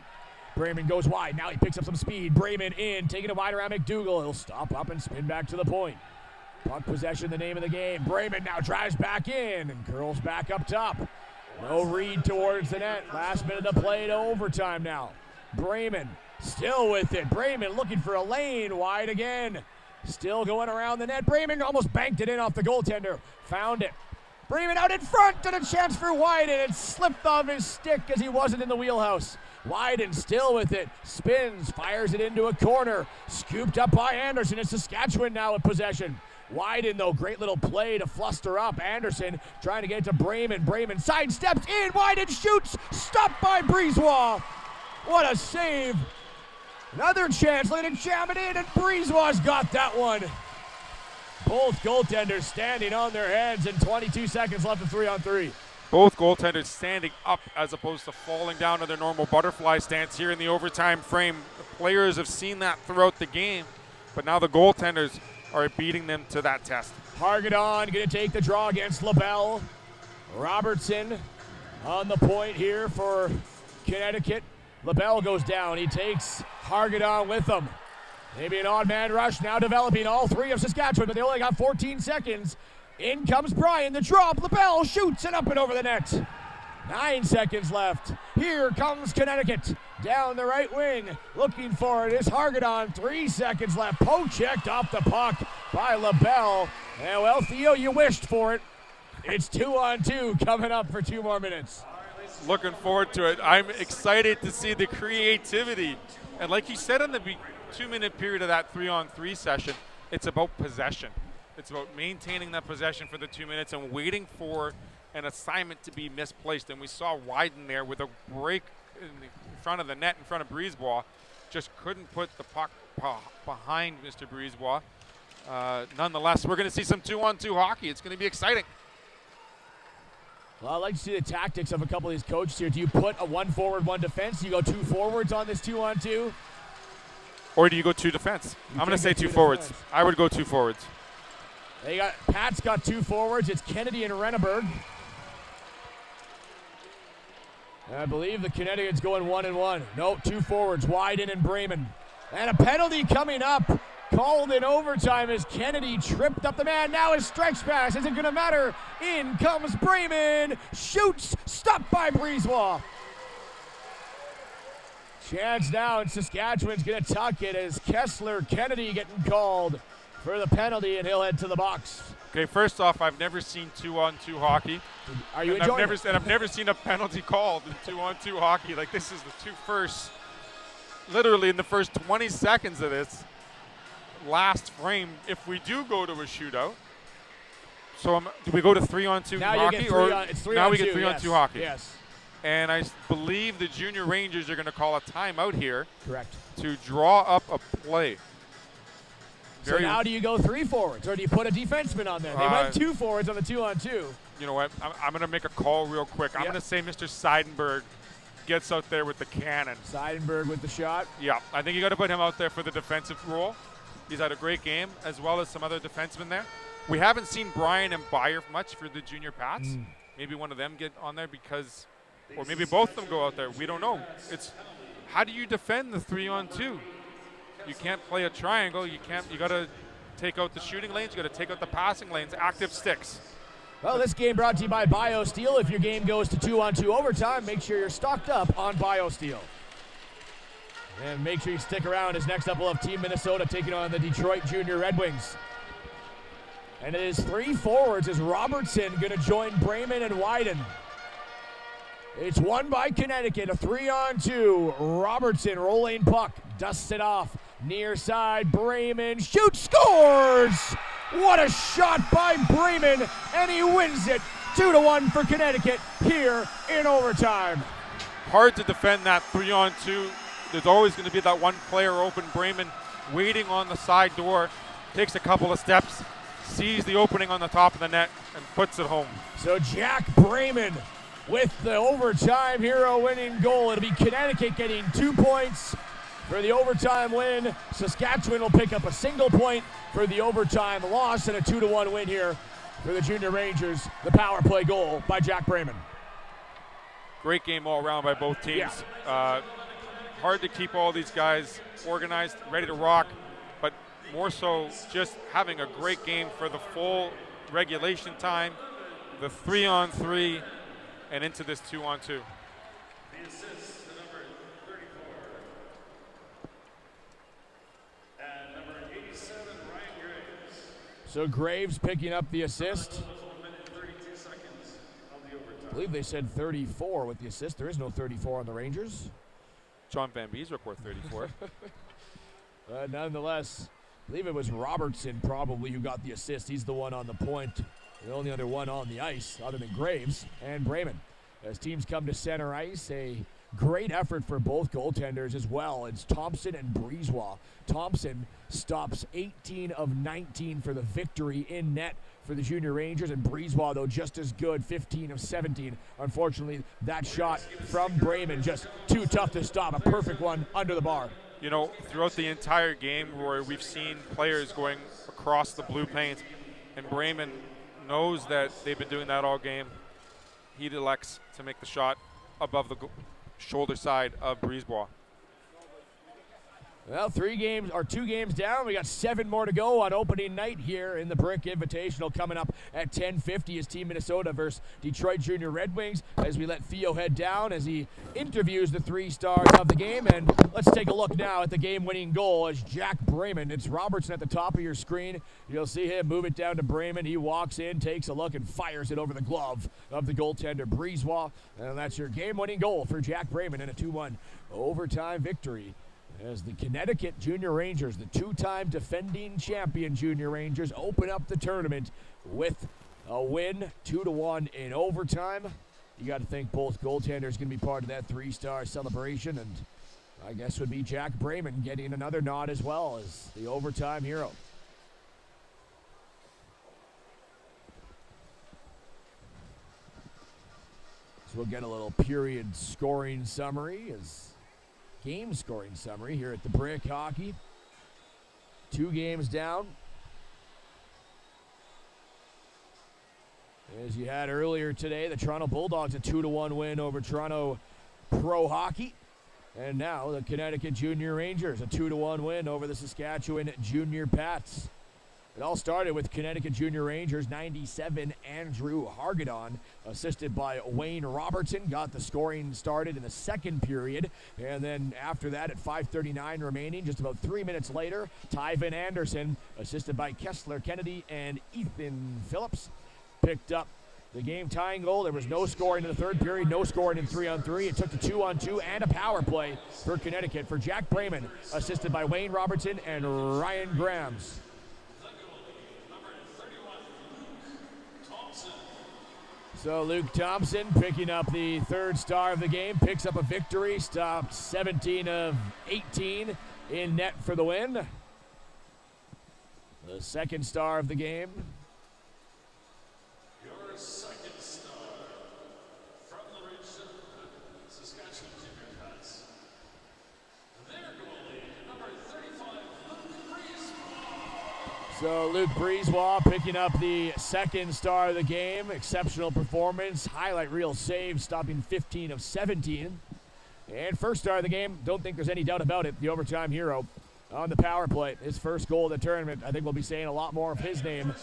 [SPEAKER 1] Brayman goes wide. Now he picks up some speed. Brayman in, taking it wide around McDougall. He'll stop up and spin back to the point. Puck possession, the name of the game. Brayman now drives back in and curls back up top. No read towards the net. Last minute of play to overtime now. Brayman still with it. Brayman looking for a lane. Wide again. Still going around the net. Brayman almost banked it in off the goaltender. Found it. Brayman out in front and a chance for Wyden. It slipped off his stick as he wasn't in the wheelhouse. Wyden still with it. Spins, fires it into a corner. Scooped up by Anderson. It's Saskatchewan now with possession. Wyden, though, great little play to fluster up. Anderson trying to get it to Brayman. Brayman sidesteps in. Wyden shoots. Stopped by Brisebois. What a save. Another chance, looking to jam it in, and Brisebois got that one. Both goaltenders standing on their heads, and 22 seconds left of 3-on-3.
[SPEAKER 2] Both goaltenders standing up as opposed to falling down to their normal butterfly stance here in the overtime frame. The players have seen that throughout the game, but now the goaltenders are beating them to that test.
[SPEAKER 1] Hargadon going to take the draw against LaBelle. Robertson on the point here for Connecticut. LaBelle goes down. He takes Hargadon with him. Maybe an odd man rush now developing all three of Saskatchewan, but they only got 14 seconds. In comes Bryan, the drop. LaBelle shoots it up and over the net. 9 seconds left. Here comes Connecticut. Down the right wing. Looking for it is Hargadon. 3 seconds left. Poke checked off the puck by LaBelle. And well, Theo, you wished for it. It's 2-on-2 coming up for 2 more minutes.
[SPEAKER 2] Looking forward to it. I'm excited to see the creativity. And like you said in the 2-minute period of that 3-on-3 session, it's about possession. It's about maintaining that possession for the 2 minutes and waiting for an assignment to be misplaced. And we saw Wyden there with a break in front of the net, in front of Brisebois. Just couldn't put the puck behind Mr. Brisebois. Nonetheless, we're going to see some 2-on-2 hockey. It's going to be exciting.
[SPEAKER 1] Well, I'd like to see the tactics of a couple of these coaches here. Do you put a 1 forward, 1 defense? Do you go 2 forwards on this 2-on-2?
[SPEAKER 2] Or do you go 2 defense? I'm going to say 2 forwards.
[SPEAKER 1] Defense.
[SPEAKER 2] I would go 2 forwards.
[SPEAKER 1] Pat's got 2 forwards. It's Kennedy and Renneberg. And I believe the Connecticut's going 1-1. No, 2 forwards, Wyden and Brayman. And a penalty coming up. Called in overtime as Kennedy tripped up the man. Now his stretch pass isn't going to matter. In comes Brayman. Shoots. Stopped by Brisebois. Chance now, and Saskatchewan's going to tuck it as Kessler-Kennedy getting called for the penalty, and he'll head to the box.
[SPEAKER 2] Okay, first off, I've never seen 2-on-2 hockey.
[SPEAKER 1] Are you
[SPEAKER 2] and
[SPEAKER 1] enjoying it?
[SPEAKER 2] I've never seen a penalty called in 2-on-2 hockey. Like, this is the 2 first, literally in the first 20 seconds of this last frame, if we do go to a shootout. So do we go to 3-on-2 hockey?
[SPEAKER 1] It's 3-on-2.
[SPEAKER 2] Now we get 3-on-2 hockey.
[SPEAKER 1] Yes.
[SPEAKER 2] And I believe the Junior Rangers are going to call a timeout here.
[SPEAKER 1] Correct.
[SPEAKER 2] To draw up a play.
[SPEAKER 1] So now do you go 3 forwards, or do you put a defenseman on there? They went 2 forwards on the 2-on-2.
[SPEAKER 2] You know what? I'm going to make a call real quick. I'm going to say Mr. Seidenberg gets out there with the cannon.
[SPEAKER 1] Seidenberg with the shot.
[SPEAKER 2] Yeah, I think you got to put him out there for the defensive role. He's had a great game, as well as some other defensemen there. We haven't seen Bryan and Byer much for the junior Pats. Maybe one of them get on there because, or maybe both of them go out there. We don't know. It's how do you defend the 3-on-2? You can't play a triangle. You got to take out the shooting lanes. You got to take out the passing lanes. Active sticks.
[SPEAKER 1] Well, this game brought to you by BioSteel. If your game goes to 2-on-2 overtime, make sure you're stocked up on BioSteel. And make sure you stick around, as next up we'll have Team Minnesota taking on the Detroit Junior Red Wings. And it is 3 forwards as Robertson going to join Brayman and Wyden. It's won by Connecticut, a 3-on-2. Robertson rolling puck, dusts it off. Near side, Brayman shoots, scores! What a shot by Brayman, and he wins it 2-1 for Connecticut here in overtime.
[SPEAKER 2] Hard to defend that 3-on-2. There's always going to be that one player open. Brayman waiting on the side door, takes a couple of steps, sees the opening on the top of the net, and puts it home.
[SPEAKER 1] So Jack Brayman with the overtime hero winning goal. It'll be Connecticut getting 2 points for the overtime win. Saskatchewan will pick up a single point for the overtime loss, and a 2-1 win here for the Junior Rangers. The power play goal by Jack Brayman.
[SPEAKER 2] Great game all around by both teams.
[SPEAKER 1] Yeah.
[SPEAKER 2] Hard to keep all these guys organized, ready to rock, but more so just having a great game for the full regulation time, the 3-on-3, and into this 2-on-2.
[SPEAKER 1] So Graves picking up the assist. I believe they said 34 with the assist. There is no 34 on the Rangers.
[SPEAKER 2] John Van Beeswick wore 34.
[SPEAKER 1] Nonetheless, I believe it was Robertson probably who got the assist. He's the one on the point. The only other one on the ice other than Graves and Brayman. As teams come to center ice, a great effort for both goaltenders as well. It's Thompson and Brisebois. Thompson stops 18 of 19 for the victory in net for the Junior Rangers, and Brisebois, though, just as good, 15 of 17. Unfortunately, that shot from Brayman just too tough to stop. A perfect one under the bar.
[SPEAKER 2] You know, throughout the entire game where we've seen players going across the blue paint, and Brayman knows that they've been doing that all game. He elects to make the shot above the shoulder side of Brisebois.
[SPEAKER 1] Well, 2 games down. We got 7 more to go on opening night here in the Brick Invitational, coming up at 10:50 is Team Minnesota versus Detroit Junior Red Wings, as we let Theo head down as he interviews the 3 stars of the game. And let's take a look now at the game-winning goal as Jack Brayman. It's Robertson at the top of your screen. You'll see him move it down to Brayman. He walks in, takes a look, and fires it over the glove of the goaltender, Brisebois. And that's your game-winning goal for Jack Brayman in a 2-1 overtime victory, as the Connecticut Junior Rangers, the 2-time defending champion Junior Rangers, open up the tournament with a win, 2-1 in overtime. You got to think both goaltenders going to be part of that 3-star celebration, and I guess would be Jack Brayman getting another nod as well as the overtime hero. So we'll get a little period scoring summary as game scoring summary here at the Brick Hockey. 2 games down. As you had earlier today, the Toronto Bulldogs a 2-1 win over Toronto Pro Hockey. And now the Connecticut Junior Rangers a 2-1 win over the Saskatchewan Junior Pats. It all started with Connecticut Junior Rangers 97 Andrew Hargadon, assisted by Wayne Robertson, got the scoring started in the second period. And then after that, at 5:39 remaining, just about 3 minutes later, Tyven Anderson, assisted by Kessler Kennedy and Ethan Phillips, picked up the game-tying goal. There was no scoring in the third period, no scoring in 3-on-3. It took the 2-on-2 and a power play for Connecticut for Jack Brayman, assisted by Wayne Robertson and Ryan Grams. So Luke Thompson picking up the 3rd star of the game, picks up a victory, stopped 17 of 18 in net for the win. The 2nd star of the game.
[SPEAKER 4] Your 2nd star from the region of Saskatchewan Junior Pats. Their goalie, number 35, Luke Brisebois.
[SPEAKER 1] So Luke Brisebois picking up the 2nd star of the game. Exceptional performance, highlight reel save, stopping 15 of 17. And 1st star of the game, don't think there's any doubt about it, the overtime hero, on the power play. His first goal of the tournament. I think we'll be saying a lot more of his name.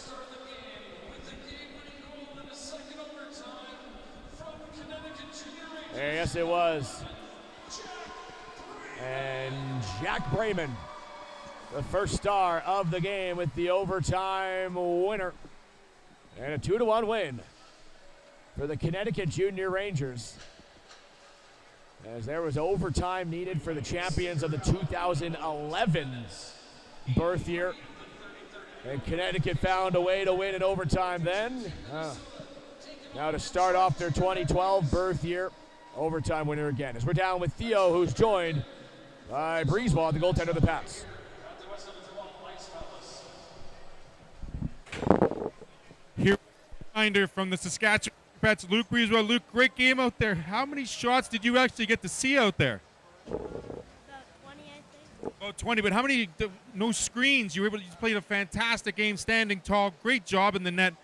[SPEAKER 1] Yes, it was. And Jack Brayman, the first star of the game with the overtime winner. And a 2-1 win for the Connecticut Junior Rangers, as there was overtime needed for the champions of the 2011 birth year. And Connecticut found a way to win in overtime then. Now to start off their 2012 birth year, overtime winner again. As we're down with Theo, who's joined by Breezeball, the goaltender of the Pats.
[SPEAKER 5] Here, reminder from the Saskatchewan Pats, Luke Breezewell. Luke, great game out there. How many shots did you actually get to see out there?
[SPEAKER 6] About 20, I think.
[SPEAKER 5] About 20, but how many, no screens, you were able to play a fantastic game, standing tall, great job in the net.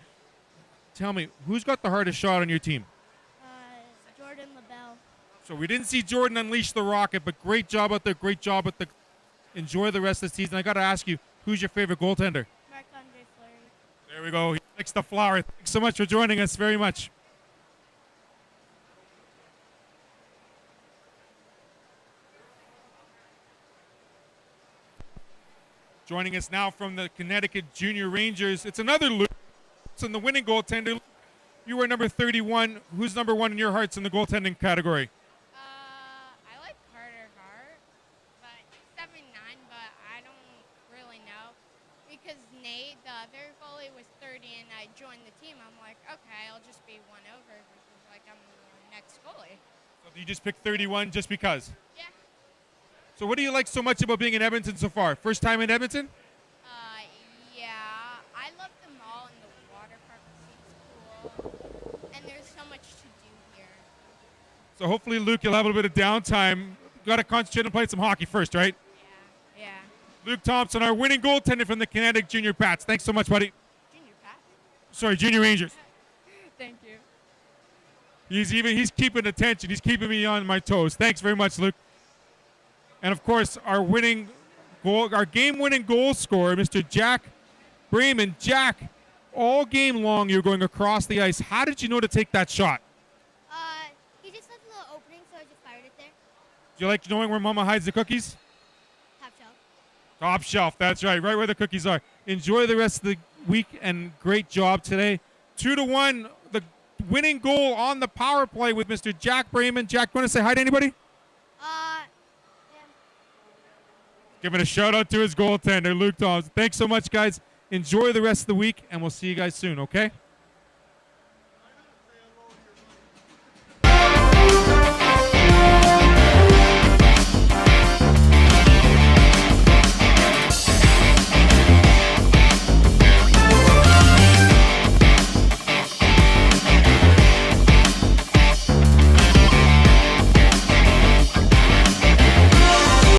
[SPEAKER 5] Tell me, who's got the hardest shot on your team?
[SPEAKER 6] Jordan LaBelle.
[SPEAKER 5] So we didn't see Jordan unleash the rocket, but great job out there, great job with the, enjoy the rest of the season. I got to ask you, who's your favorite goaltender?
[SPEAKER 6] Marc-Andre Fleury.
[SPEAKER 5] There we go, he likes the flower. Thanks so much for joining us, very much. Joining us now from the Connecticut Junior Rangers, it's another Luke. It's in the winning goaltender. You were number 31. Who's number 1 in your hearts in the goaltending category?
[SPEAKER 6] I like Carter Hart, but 79, but I don't really know. Because Nate, the other goalie, was 30, and I joined the team. I'm like, okay, I'll just be one over because, like, I'm the next goalie.
[SPEAKER 5] So you just picked 31 just because?
[SPEAKER 6] Yeah.
[SPEAKER 5] So what do you like so much about being in Edmonton so far? First time in Edmonton?
[SPEAKER 6] Yeah. I love the mall and the water park seems cool. And there's so much to do here.
[SPEAKER 5] So hopefully, Luke, you'll have a little bit of downtime. Got to concentrate on playing some hockey first, right?
[SPEAKER 6] Yeah.
[SPEAKER 5] Luke Thompson, our winning goaltender from the Connecticut Junior Pats. Thanks so much, buddy.
[SPEAKER 6] Junior Pat.
[SPEAKER 5] Sorry, Junior Rangers.
[SPEAKER 6] Thank you.
[SPEAKER 5] He's keeping attention. He's keeping me on my toes. Thanks very much, Luke. And of course, our game-winning goal scorer, Mr. Jack Brayman. Jack, all game long you're going across the ice. How did you know to take that shot?
[SPEAKER 6] He just left a little opening, so I just fired it there.
[SPEAKER 5] Do you like knowing where Mama hides the cookies?
[SPEAKER 6] Top shelf.
[SPEAKER 5] Top shelf, that's right where the cookies are. Enjoy the rest of the week, and great job today. 2-1, the winning goal on the power play with Mr. Jack Brayman. Jack, you want to say hi to anybody? Giving a shout out to his goaltender, Luke Thompson. Thanks so much, guys. Enjoy the rest of the week, and we'll see you guys soon, okay?